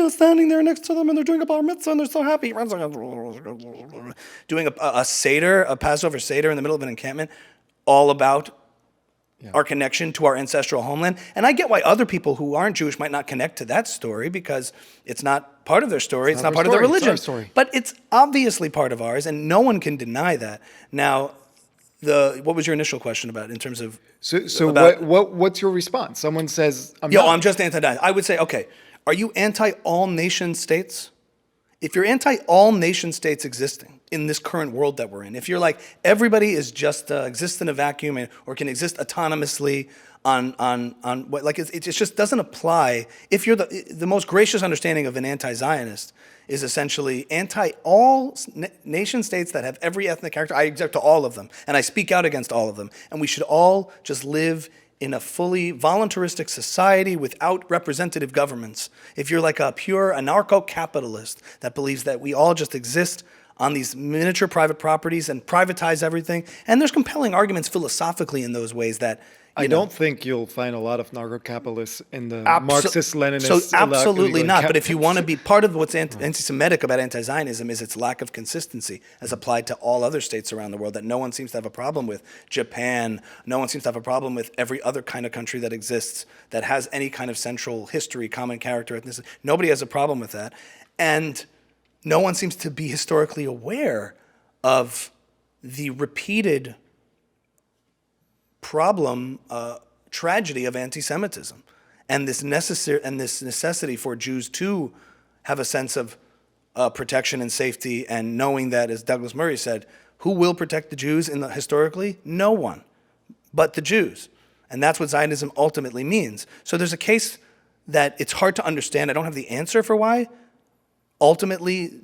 standing there next to them and they're doing a bar mitzvah and they're so happy. Doing a Seder, a Passover Seder in the middle of an encampment, all about our connection to our ancestral homeland. And I get why other people who aren't Jewish might not connect to that story because it's not part of their story, it's not part of their religion. It's our story. But it's obviously part of ours, and no one can deny that. Now, what was your initial question about in terms of... What's your response? Someone says, I'm just anti-that. I would say, okay, are you anti all nation states? If you're anti all nation states existing in this current world that we're in, if you're like everybody is just exists in a vacuum or can exist autonomously on what, like it just doesn't apply. If you're the most gracious understanding of an anti-Zionist is essentially anti all nation states that have every ethnic character. I object to all of them and I speak out against all of them, and we should all just live in a fully voluntaristic society without representative governments. If you're like a pure anarcho-capitalist that believes that we all just exist on these miniature private properties and privatize everything, and there's compelling arguments philosophically in those ways that, I don't think you'll find a lot of narco-capitalists in the Marxist-Leninist... So absolutely not, but if you want to be part of what's anti-Semitic about anti-Zionism is its lack of consistency as applied to all other states around the world that no one seems to have a problem with. Japan, no one seems to have a problem with every other kind of country that exists that has any kind of central history, common character, ethnicity. Nobody has a problem with that. And no one seems to be historically aware of the repeated problem, tragedy of anti-Semitism, and this necessity for Jews to have a sense of protection and safety, and knowing that, as Douglas Murray said, who will protect the Jews historically? No one, but the Jews, and that's what Zionism ultimately means. So there's a case that it's hard to understand. I don't have the answer for why. Ultimately,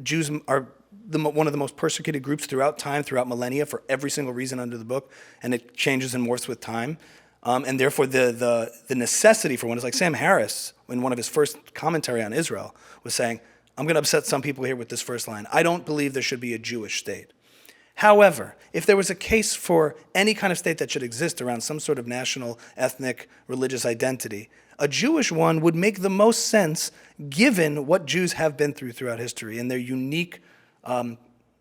Jews are one of the most persecuted groups throughout time, throughout millennia, for every single reason under the book, and it changes and morphs with time. And therefore, the necessity for one is like Sam Harris, in one of his first commentary on Israel, was saying, I'm going to upset some people here with this first line. I don't believe there should be a Jewish state. However, if there was a case for any kind of state that should exist around some sort of national, ethnic, religious identity, a Jewish one would make the most sense given what Jews have been throughout history and their unique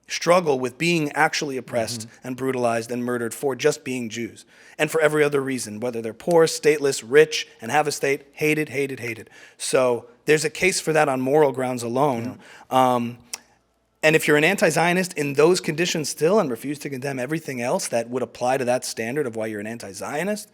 struggle with being actually oppressed and brutalized and murdered for just being Jews, and for every other reason, whether they're poor, stateless, rich, and have a state, hated. So there's a case for that on moral grounds alone. And if you're an anti-Zionist in those conditions still and refuse to condemn everything else that would apply to that standard of why you're an anti-Zionist,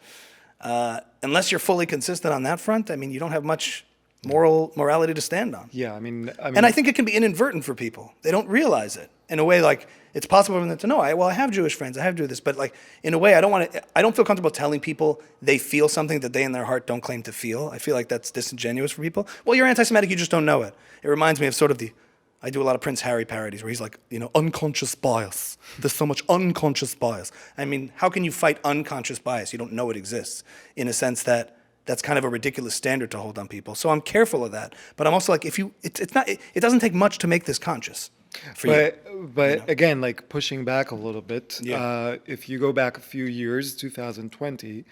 unless you're fully consistent on that front, I mean, you don't have much morality to stand on. Yeah, I mean, and I think it can be inadvertent for people. They don't realize it in a way. Like, it's possible for them to know. I have Jewish friends. I have to do this, but like in a way, I don't feel comfortable telling people they feel something that they in their heart don't claim to feel. I feel like that's disingenuous for people. Well, you're anti-Semitic. You just don't know it. It reminds me of sort of I do a lot of Prince Harry parodies where he's like, unconscious bias. There's so much unconscious bias. I mean, how can you fight unconscious bias? You don't know it exists, in a sense that that's kind of a ridiculous standard to hold on people. So I'm careful of that. But I'm also like, it doesn't take much to make this conscious for you. But again, like pushing back a little bit, if you go back a few years, 2020,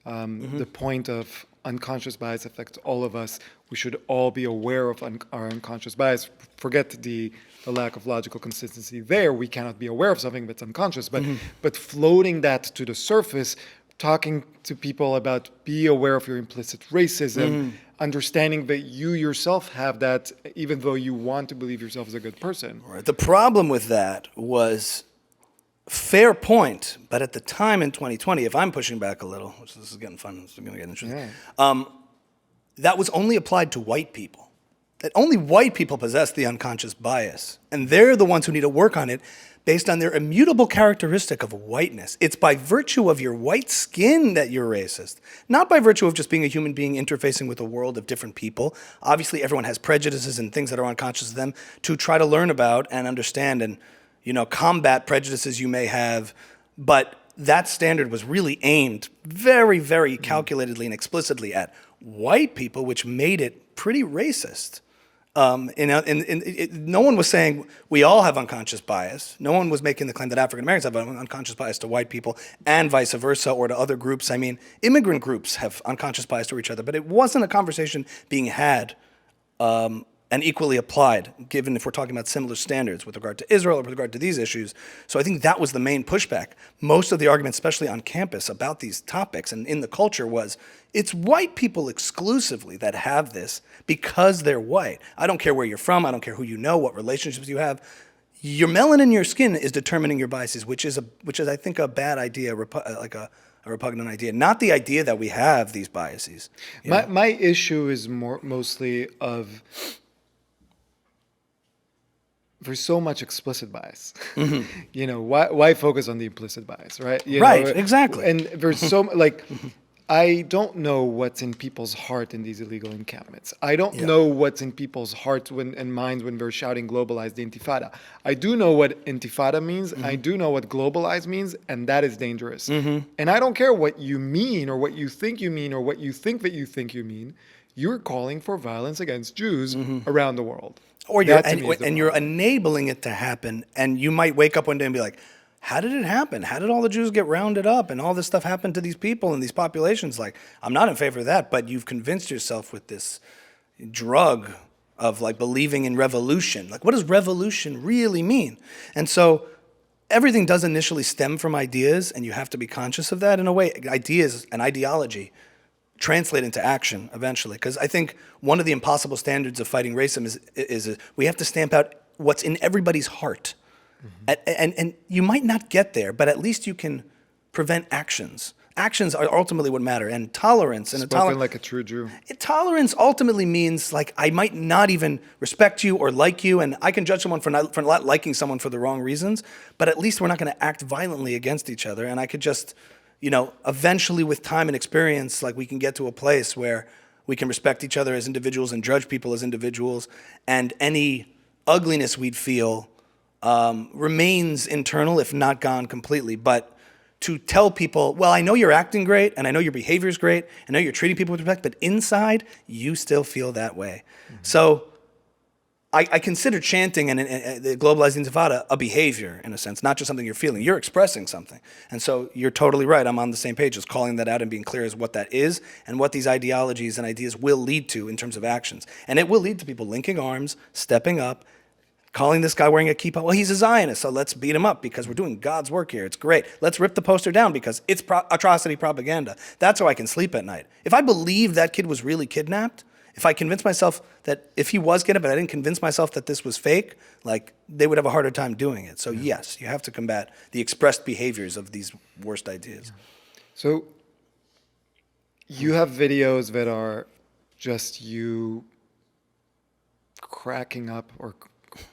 the point of unconscious bias affects all of us. We should all be aware of our unconscious bias. Forget the lack of logical consistency there. We cannot be aware of something that's unconscious. But floating that to the surface talking to people about be aware of your implicit racism, understanding that you yourself have that, even though you want to believe yourself as a good person. Right. The problem with that was, fair point, but at the time in 2020, if I'm pushing back a little, which this is getting fun, this is going to get interesting, that was only applied to white people. That only white people possess the unconscious bias, and they're the ones who need to work on it based on their immutable characteristic of whiteness. It's by virtue of your white skin that you're racist, not by virtue of just being a human being interfacing with a world of different people. Obviously, everyone has prejudices and things that are unconscious of them to try to learn about and understand and, combat prejudices you may have. But that standard was really aimed very, very calculatedly and explicitly at white people, which made it pretty racist. No one was saying we all have unconscious bias. No one was making the claim that African Americans have an unconscious bias to white people and vice versa, or to other groups. I mean, immigrant groups have unconscious bias to each other, but it wasn't a conversation being had and equally applied, given if we're talking about similar standards with regard to Israel or with regard to these issues. So I think that was the main pushback. Most of the argument, especially on campus, about these topics and in the culture was, it's white people exclusively that have this because they're white. I don't care where you're from. I don't care who you know, what relationships you have. Your melanin in your skin is determining your biases, which is I think, a bad idea, like a repugnant idea. Not the idea that we have these biases. My issue is mostly of there's so much explicit bias. Why focus on the implicit bias, right? Exactly. And there's so I don't know what's in people's heart in these illegal encampments. I don't know what's in people's hearts and minds when they're shouting globalize the intifada. I do know what intifada means. I do know what globalize means, and that is dangerous. And I don't care what you mean or what you think you mean or what you think that you think you mean. You're calling for violence against Jews around the world. Or you're enabling it to happen, and you might wake up one day and be like, how did it happen? How did all the Jews get rounded up and all this stuff happen to these people and these populations? Like, I'm not in favor of that, but you've convinced yourself with this drug of believing in revolution. Like, what does revolution really mean? And so everything does initially stem from ideas, and you have to be conscious of that in a way. Ideas and ideology translate into action eventually. Because I think one of the impossible standards of fighting racism is we have to stamp out what's in everybody's heart. And you might not get there, but at least you can prevent actions. Actions are ultimately what matter. And tolerance. And Spoken like a true Jew. Tolerance ultimately means I might not even respect you or like you, and I can judge someone for not liking someone for the wrong reasons, but at least we're not going to act violently against each other. And I could just, eventually with time and experience, we can get to a place where we can respect each other as individuals and judge people as individuals, and any ugliness we'd feel remains internal, if not gone completely. But to tell people, well, I know you're acting great, and I know your behavior is great, I know you're treating people with respect, but inside, you still feel that way. So I consider chanting and the globalized intifada a behavior, in a sense, not just something you're feeling. You're expressing something. And so you're totally right. I'm on the same page as calling that out and being clear as what that is and what these ideologies and ideas will lead to in terms of actions. And it will lead to people linking arms, stepping up, calling this guy wearing a kippah, well, he's a Zionist, so let's beat him up because we're doing God's work here. It's great. Let's rip the poster down because it's atrocity propaganda. That's how I can sleep at night. If I believe that kid was really kidnapped, if I convince myself that if he was kidnapped, but I didn't convince myself that this was fake, they would have a harder time doing it. So yes, you have to combat the expressed behaviors of these worst ideas. So you have videos that are just you cracking up or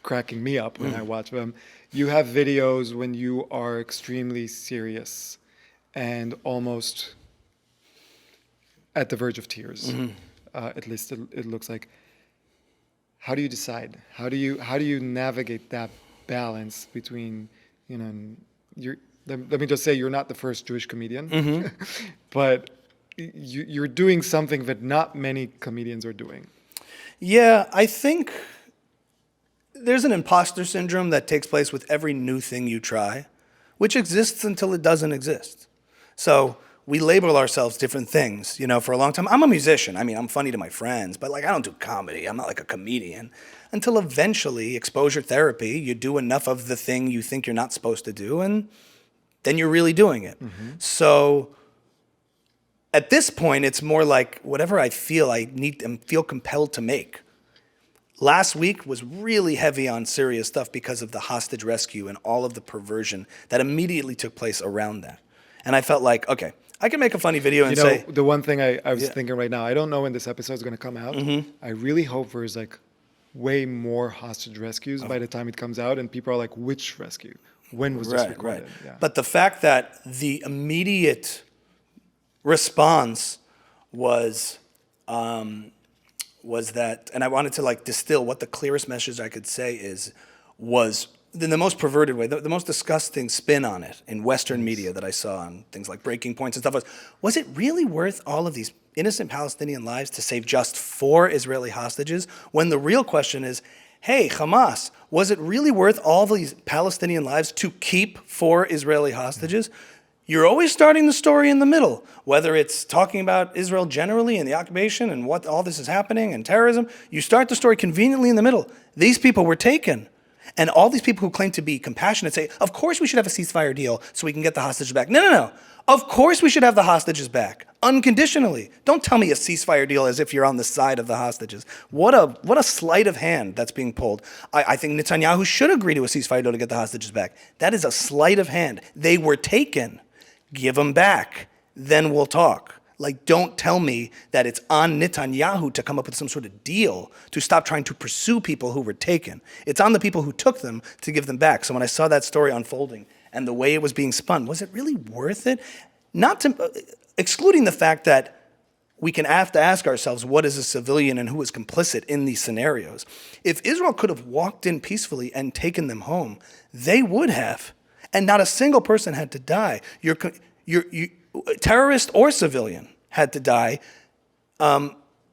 cracking me up when I watch them. You have videos when you are extremely serious and almost at the verge of tears. At least it looks like. How do you decide? How do you navigate that balance between, let me just say you're not the first Jewish comedian, but you're doing something that not many comedians are doing. Yeah, I think there's an imposter syndrome that takes place with every new thing you try, which exists until it doesn't exist. So we label ourselves different things, for a long time. I'm a musician. I mean, I'm funny to my friends, but I don't do comedy. I'm not like a comedian. Until eventually, exposure therapy, you do enough of the thing you think you're not supposed to do, and then you're really doing it. So at this point, it's more like whatever I feel I need and feel compelled to make. Last week was really heavy on serious stuff because of the hostage rescue and all of the perversion that immediately took place around that. And I felt like, okay, I can make a funny video and say... the one thing I was thinking right now, I don't know when this episode is going to come out. I really hope there's like way more hostage rescues by the time it comes out, and people are like, which rescue? When was this recorded? Right. Yeah. But the fact that the immediate response was that, and I wanted to like distill what the clearest message I could say was in the most perverted way, the most disgusting spin on it in Western media that I saw on things like Breaking Points and stuff was it really worth all of these innocent Palestinian lives to save just 4 Israeli hostages? When the real question is, hey, Hamas, was it really worth all these Palestinian lives to keep 4 Israeli hostages? You're always starting the story in the middle, whether it's talking about Israel generally and the occupation and what all this is happening and terrorism. You start the story conveniently in the middle. These people were taken. And all these people who claim to be compassionate say, of course we should have a ceasefire deal so we can get the hostages back. No. Of course we should have the hostages back, unconditionally. Don't tell me a ceasefire deal as if you're on the side of the hostages. What a sleight of hand that's being pulled. I think Netanyahu should agree to a ceasefire deal to get the hostages back. That is a sleight of hand. They were taken. Give them back. Then we'll talk. Like, don't tell me that it's on Netanyahu to come up with some sort of deal to stop trying to pursue people who were taken. It's on the people who took them to give them back. So when I saw that story unfolding and the way it was being spun, was it really worth it? Not to, excluding the fact that we can have to ask ourselves what is a civilian and who is complicit in these scenarios. If Israel could have walked in peacefully and taken them home, they would have. And not a single person had to die. Terrorist or civilian had to die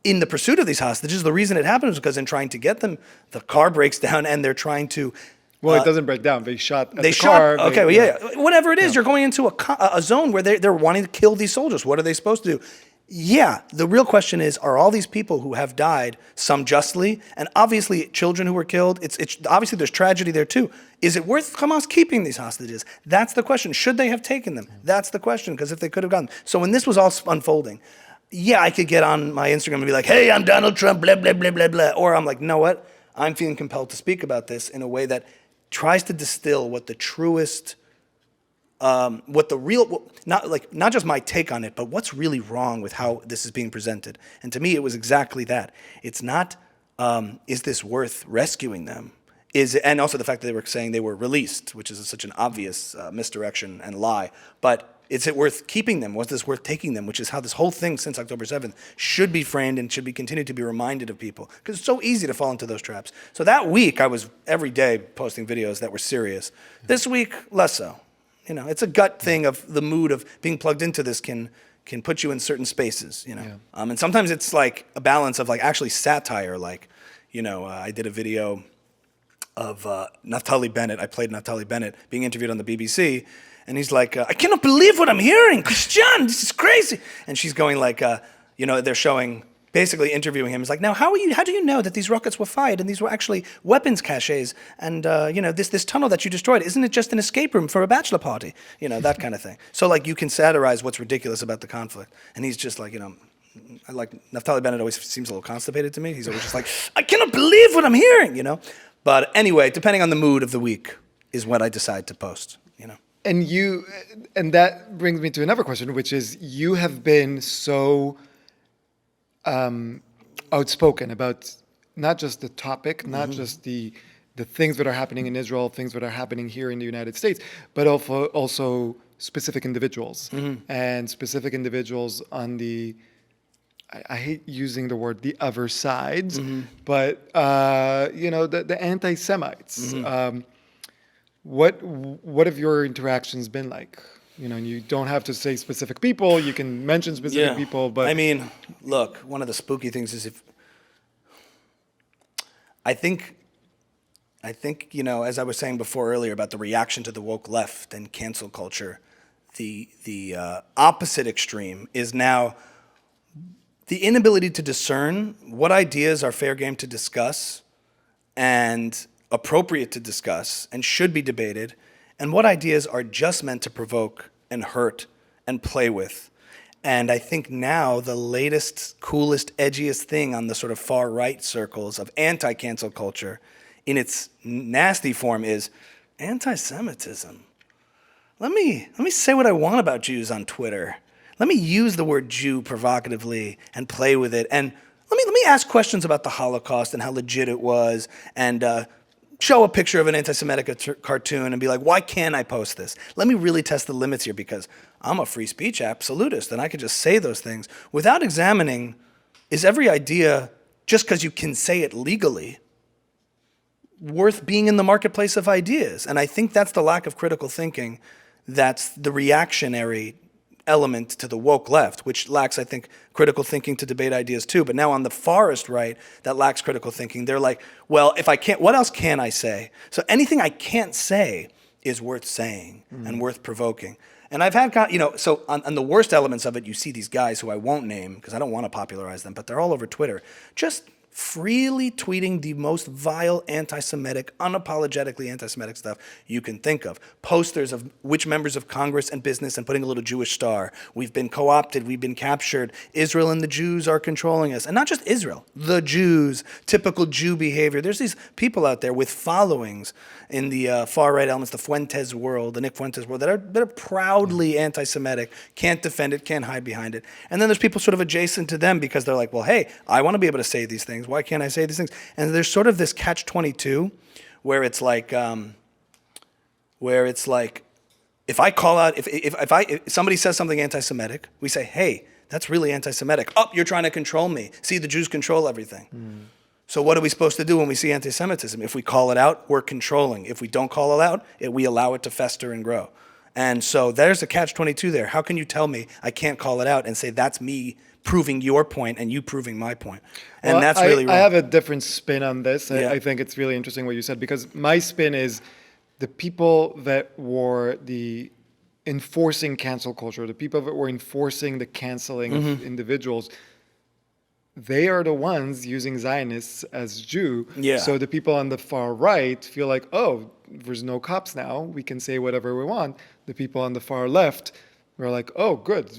in the pursuit of these hostages. The reason it happened was because in trying to get them, the car breaks down and they're trying to... Well, it doesn't break down. They shot at they the shot, car. Okay, whatever it is, you're going into a zone where they're wanting to kill these soldiers. What are they supposed to do? Yeah, the real question is, are all these people who have died, some justly, and obviously children who were killed, it's obviously there's tragedy there too. Is it worth Hamas keeping these hostages? That's the question. Should they have taken them? That's the question, because if they could have gotten... So when this was all unfolding, yeah, I could get on my Instagram and be like, hey, I'm Donald Trump, blah, blah, blah, blah, blah. Or I'm like, you know what? I'm feeling compelled to speak about this in a way that tries to distill what the truest... not just my take on it, but what's really wrong with how this is being presented. And to me, it was exactly that. It's not, is this worth rescuing them? And also the fact that they were saying they were released, which is such an obvious misdirection and lie. But is it worth keeping them? Was this worth taking them? Which is how this whole thing since October 7th should be framed and should be continued to be reminded of people. Because it's so easy to fall into those traps. So that week, I was every day posting videos that were serious. This week, less so. You know, it's a gut thing of the mood of being plugged into this can put you in certain spaces, you know. Yeah. And sometimes it's like a balance of like actually satire. Like, you know, I did a video of Naftali Bennett. I played Naftali Bennett being interviewed on the BBC. And he's like, I cannot believe what I'm hearing. Christian, this is crazy. And she's going like, you know, they're showing, basically interviewing him. He's like, now, how do you know that these rockets were fired and these were actually weapons caches? And, you know, this tunnel that you destroyed, isn't it just an escape room for a bachelor party? You know, that kind of thing. So, like, you can satirize what's ridiculous about the conflict. And he's just like, you know, I like, Naftali Bennett always seems a little constipated to me. He's always just like, I cannot believe what I'm hearing, you know? But anyway, depending on the mood of the week is what I decide to post, you know? And that brings me to another question, which is you have been so outspoken about not just the topic, not just the things that are happening in Israel, things that are happening here in the United States, but also specific individuals and specific individuals on the, I hate using the word the other sides, but you know, the anti-Semites. What have your interactions been like? You know, and you don't have to say specific people. You can mention specific people, but I mean, look, one of the spooky things is I think, you know, as I was saying before earlier about the reaction to the woke left and cancel culture, the opposite extreme is now the inability to discern what ideas are fair game to discuss and appropriate to discuss and should be debated, and what ideas are just meant to provoke and hurt and play with. And I think now the latest, coolest, edgiest thing on the sort of far right circles of anti-cancel culture in its nasty form is anti-Semitism. Let me say what I want about Jews on Twitter. Let me use the word Jew provocatively and play with it. And let me ask questions about the Holocaust and how legit it was, and show a picture of an anti-Semitic cartoon and be like, why can't I post this? Let me really test the limits here, because I'm a free speech absolutist and I could just say those things without examining, is every idea, just because you can say it legally, worth being in the marketplace of ideas? And I think that's the lack of critical thinking. That's the reactionary element to the woke left, which lacks, I think, critical thinking to debate ideas too. But now on the farthest right, that lacks critical thinking. They're like, well, if I can't, what else can I say? So anything I can't say is worth saying and worth provoking. And I've had, so on the worst elements of it, you see these guys who I won't name because I don't want to popularize them, but they're all over Twitter, just freely tweeting the most vile anti-Semitic, unapologetically anti-Semitic stuff you can think of. Posters of which members of Congress and business, and putting a little Jewish star. We've been co-opted, we've been captured. Israel and the Jews are controlling us. And not just Israel, the Jews, typical Jew behavior. There's these people out there with followings in the far-right elements, the Fuentes world, the Nick Fuentes world, that are proudly anti-Semitic, can't defend it, can't hide behind it. And then there's people sort of adjacent to them because they're like, well, hey, I want to be able to say these things. Why can't I say these things? And there's sort of this catch-22 where it's like, if I call out, if somebody says something anti-Semitic, we say, hey, that's really anti-Semitic. Oh, you're trying to control me. See, the Jews control everything. So what are we supposed to do when we see anti-Semitism? If we call it out, we're controlling. If we don't call it out, we allow it to fester and grow. And so there's a catch-22 there. How can you tell me I can't call it out and say that's me proving your point and you proving my point? And that's really wrong. I have a different spin on this. Yeah. I think it's really interesting what you said, because my spin is the people that were the enforcing cancel culture, the people that were enforcing the canceling of individuals, they are the ones using Zionists as Jew. Yeah. So the people on the far right feel like, oh, there's no cops now. We can say whatever we want. The people on the far left are like, oh, good.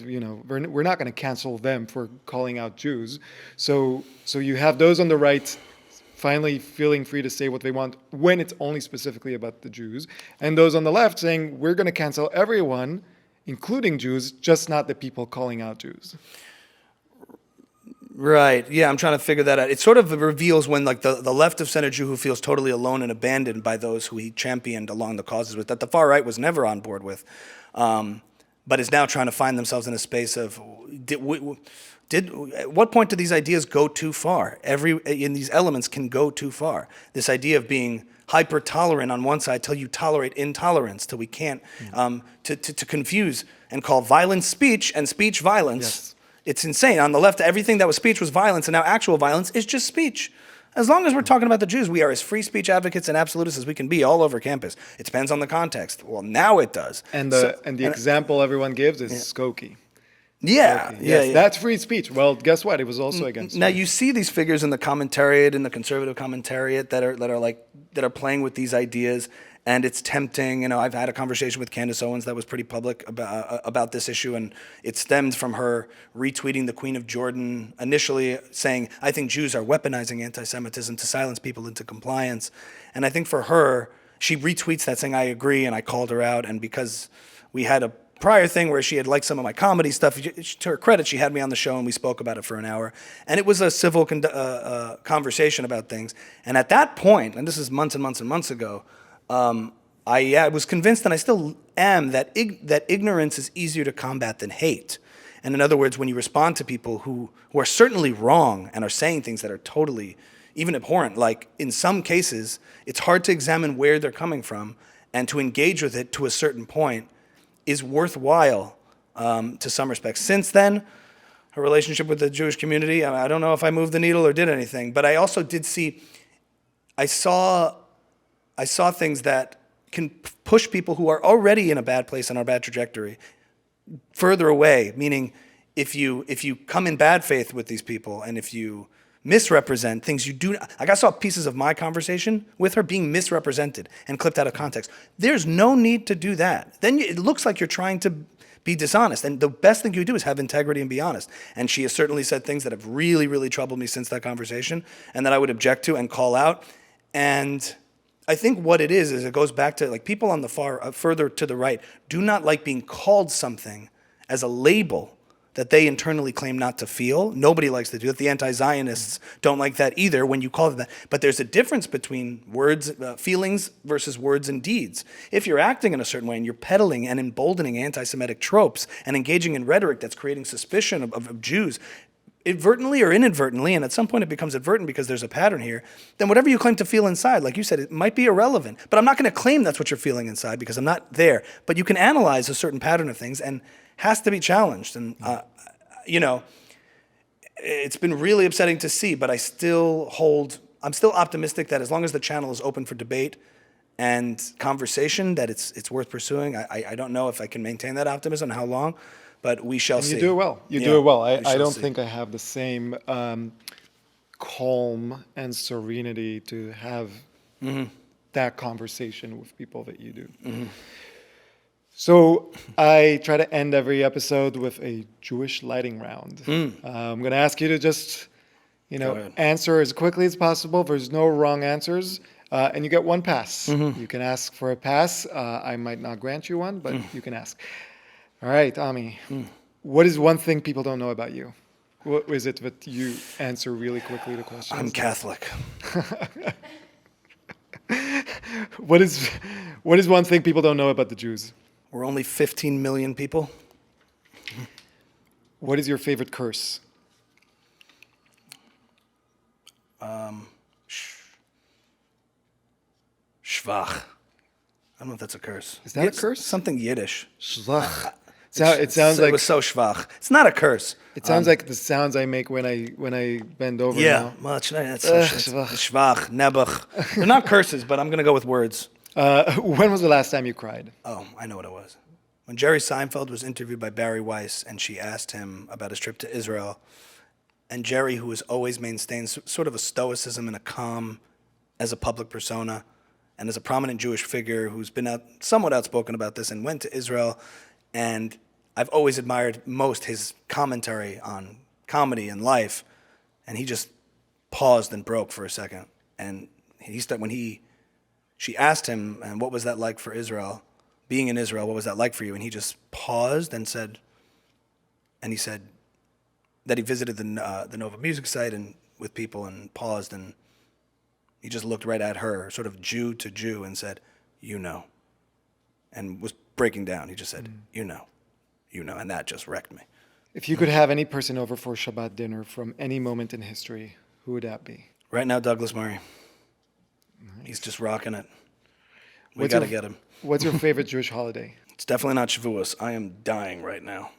We're not going to cancel them for calling out Jews. So you have those on the right finally feeling free to say what they want when it's only specifically about the Jews. And those on the left saying, we're going to cancel everyone, including Jews, just not the people calling out Jews. Right. Yeah, I'm trying to figure that out. It sort of reveals when, like, the left of center Jew who feels totally alone and abandoned by those who he championed along the causes with, that the far right was never on board with, but is now trying to find themselves in a space of, at what point do these ideas go too far? In these elements can go too far. This idea of being hyper tolerant on one side till you tolerate intolerance, till we can't, to confuse and call violence speech and speech violence. Yes. It's insane. On the left, everything that was speech was violence, and now actual violence is just speech. As long as we're talking about the Jews, we are as free speech advocates and absolutists as we can be all over campus. It depends on the context. Well, now it does. And the example everyone gives is Skokie. Yeah, Skokie. yeah, Yes, yeah. that's free speech. Well, guess what? It was also against. Now you see these figures in the commentariat, in the conservative commentariat, that are playing with these ideas, and it's tempting. I've had a conversation with Candace Owens that was pretty public about this issue, and it stemmed from her retweeting the Queen of Jordan initially saying, I think Jews are weaponizing anti-Semitism to silence people into compliance. And I think for her, she retweets that saying, I agree, and I called her out, and because we had a prior thing where she had liked some of my comedy stuff, to her credit, she had me on the show and we spoke about it for an hour. And it was a civil conversation about things. And at that point, and this is months and months and months ago, I was convinced, and I still am, that ignorance is easier to combat than hate. And in other words, when you respond to people who are certainly wrong and are saying things that are totally, even abhorrent, like in some cases, it's hard to examine where they're coming from, and to engage with it to a certain point is worthwhile to some respects. Since then, her relationship with the Jewish community, I don't know if I moved the needle or did anything, but I also did see, I saw things that can push people who are already in a bad place on our bad trajectory further away, meaning if you come in bad faith with these people and if you misrepresent things you do, like I saw pieces of my conversation with her being misrepresented and clipped out of context. There's no need to do that. Then it looks like you're trying to be dishonest. And the best thing you do is have integrity and be honest. And she has certainly said things that have really, really troubled me since that conversation and that I would object to and call out. And I think what it is it goes back to like people on the further to the right do not like being called something as a label that they internally claim not to feel. Nobody likes to do it. The anti-Zionists don't like that either when you call it that. But there's a difference between words, feelings versus words and deeds. If you're acting in a certain way and you're peddling and emboldening anti-Semitic tropes and engaging in rhetoric that's creating suspicion of Jews, advertently or inadvertently, and at some point it becomes advertent because there's a pattern here, then whatever you claim to feel inside, like you said, it might be irrelevant. But I'm not going to claim that's what you're feeling inside because I'm not there. But you can analyze a certain pattern of things and has to be challenged. And, it's been really upsetting to see, but I'm still optimistic that as long as the channel is open for debate and conversation, that it's worth pursuing. I don't know if I can maintain that optimism, how long, but we shall see. You do it well. You do it well. I don't think I have the same calm and serenity to have that conversation with people that you do. So I try to end every episode with a Jewish lighting round. I'm going to ask you to just, answer as quickly as possible. There's no wrong answers, and you get one pass. You can ask for a pass. I might not grant you one, but you can ask. All right, Ami. What is one thing people don't know about you? What is it that you answer really quickly to questions? I'm Catholic. What is one thing people don't know about the Jews? We're only 15 million people. What is your favorite curse? Schwach. I don't know if that's a curse. Is that a curse? Something Yiddish. Schwach. It sounds like it was so schwach. It's not a curse. It sounds like the sounds I make when I bend over. Yeah, now. much. That's so schwach, nebuch. They're not curses, but I'm going to go with words. When was the last time you cried? Oh, I know what it was. When Jerry Seinfeld was interviewed by Barry Weiss, and she asked him about his trip to Israel, and Jerry, who has always maintained sort of a stoicism and a calm as a public persona, and as a prominent Jewish figure who's been somewhat outspoken about this, and went to Israel, and I've always admired most his commentary on comedy and life, and he just paused and broke for a second, and she asked him, and what was that like for Israel? Being in Israel, what was that like for you? And he just paused and he said that he visited the Nova Music site and with people and paused, and he just looked right at her, sort of Jew to Jew, and said, and was breaking down. He just said, and that just wrecked me. If you could have any person over for Shabbat dinner from any moment in history, who would that be? Right now, Douglas Murray. Nice. He's just rocking it. We got to get him. What's your favorite Jewish holiday? It's definitely not Shavuos. I am dying right now.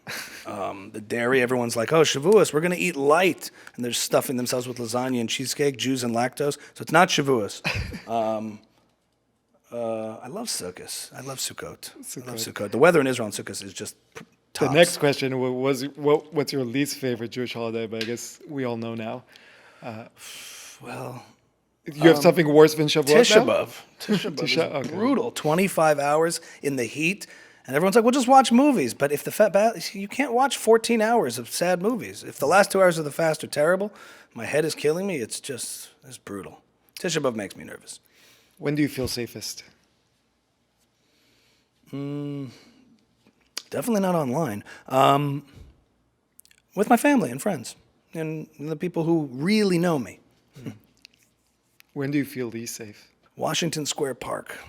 The dairy, everyone's like, oh, Shavuos, we're going to eat light. And they're stuffing themselves with lasagna and cheesecake, Jews and lactose. So it's not Shavuos. I love Sukkot. I love Sukkot. The weather in Israel on Sukkot is just tops. The next question was, what's your least favorite Jewish holiday? But I guess we all know now. You have something worse than Shavuot Tisha now? B'Av. Tisha B'Av is okay. brutal. 25 hours in the heat. And everyone's like, well, just watch movies. But if you can't watch 14 hours of sad movies. If the last 2 hours of the fast are terrible, my head is killing me. It's brutal. Tisha B'Av makes me nervous. When do you feel safest? Definitely not online. With my family and friends and the people who really know me. When do you feel least safe? Washington Square Park.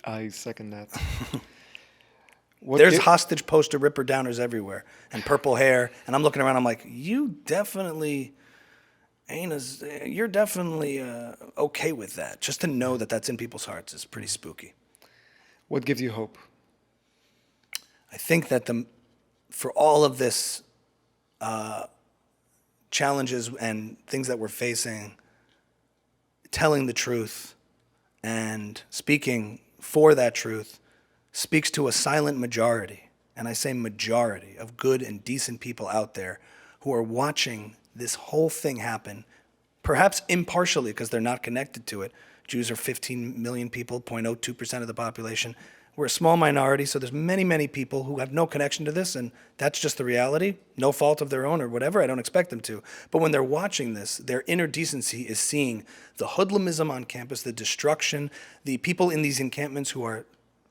I second that. There's hostage poster ripper downers everywhere and purple hair. And I'm looking around, I'm like, you're definitely okay with that. Just to know that that's in people's hearts is pretty spooky. What gives you hope? I think that for all of this challenges and things that we're facing, telling the truth and speaking for that truth speaks to a silent majority, and I say majority, of good and decent people out there who are watching this whole thing happen, perhaps impartially because they're not connected to it. Jews are 15 million people, 0.02% of the population. We're a small minority, so there's many, many people who have no connection to this, and that's just the reality. No fault of their own or whatever. I don't expect them to. But when they're watching this, their inner decency is seeing the hoodlumism on campus, the destruction, the people in these encampments who are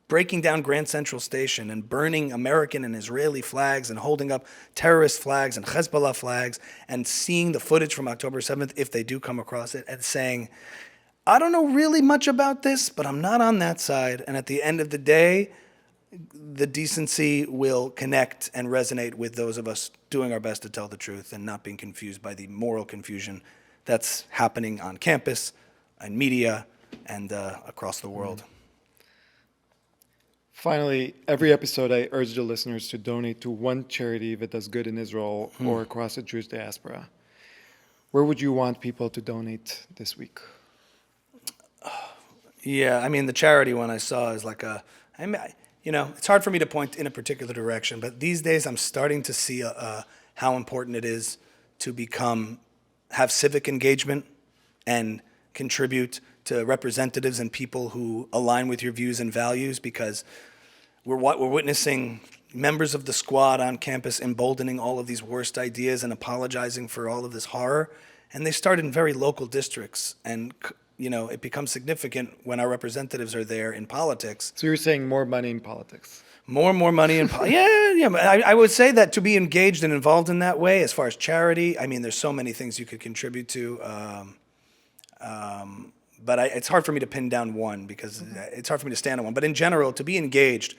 breaking down Grand Central Station and burning American and Israeli flags and holding up terrorist flags and Hezbollah flags, and seeing the footage from October 7th, if they do come across it, and saying, I don't know really much about this, but I'm not on that side. And at the end of the day, the decency will connect and resonate with those of us doing our best to tell the truth and not being confused by the moral confusion that's happening on campus and media and across the world. Finally, every episode I urge the listeners to donate to one charity that does good in Israel or across the Jewish diaspora. Where would you want people to donate this week? Yeah, I mean, the charity one I saw is like it's hard for me to point in a particular direction, but these days I'm starting to see how important it is to have civic engagement and contribute to representatives and people who align with your views and values, because we're witnessing members of the squad on campus emboldening all of these worst ideas and apologizing for all of this horror. And they start in very local districts, and it becomes significant when our representatives are there in politics. So you're saying more money in politics? More and more money in politics. Yeah. I would say that to be engaged and involved in that way, as far as charity, I mean, there's so many things you could contribute to. But it's hard for me to pin down one, because it's hard for me to stand on one. But in general, to be engaged,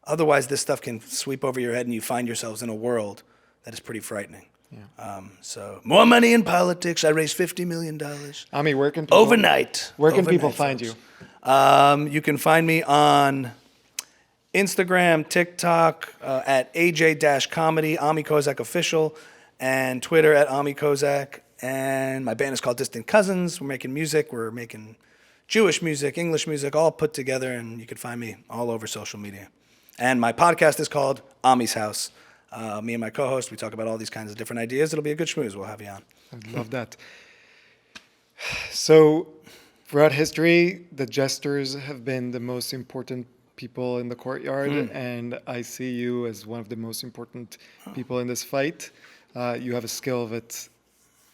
otherwise this stuff can sweep over your head and you find yourselves in a world that is pretty frightening. Yeah. So more money in politics. I raised $50 million. Ami, where can people, overnight. Where can Overnight, people find folks. you? You can find me on Instagram, TikTok, at AJ-Comedy, Ami Kozak Official, and Twitter at Ami Kozak. And my band is called Distant Cousins. We're making music. We're making Jewish music, English music, all put together, and you can find me all over social media. And my podcast is called Ami's House. Me and my co-host, we talk about all these kinds of different ideas. It'll be a good schmooze. We'll have you on. I love that. So, throughout history, the jesters have been the most important people in the courtyard, and I see you as one of the most important people in this fight. You have a skill that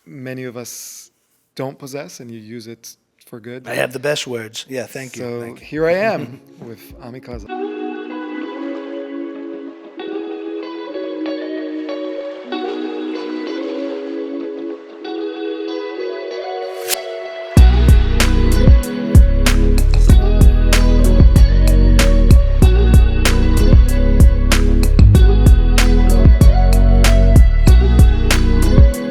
many of us don't possess, and you use it for good. I have the best words. Yeah, thank you. So Thank you. here I am with Ami Kozak.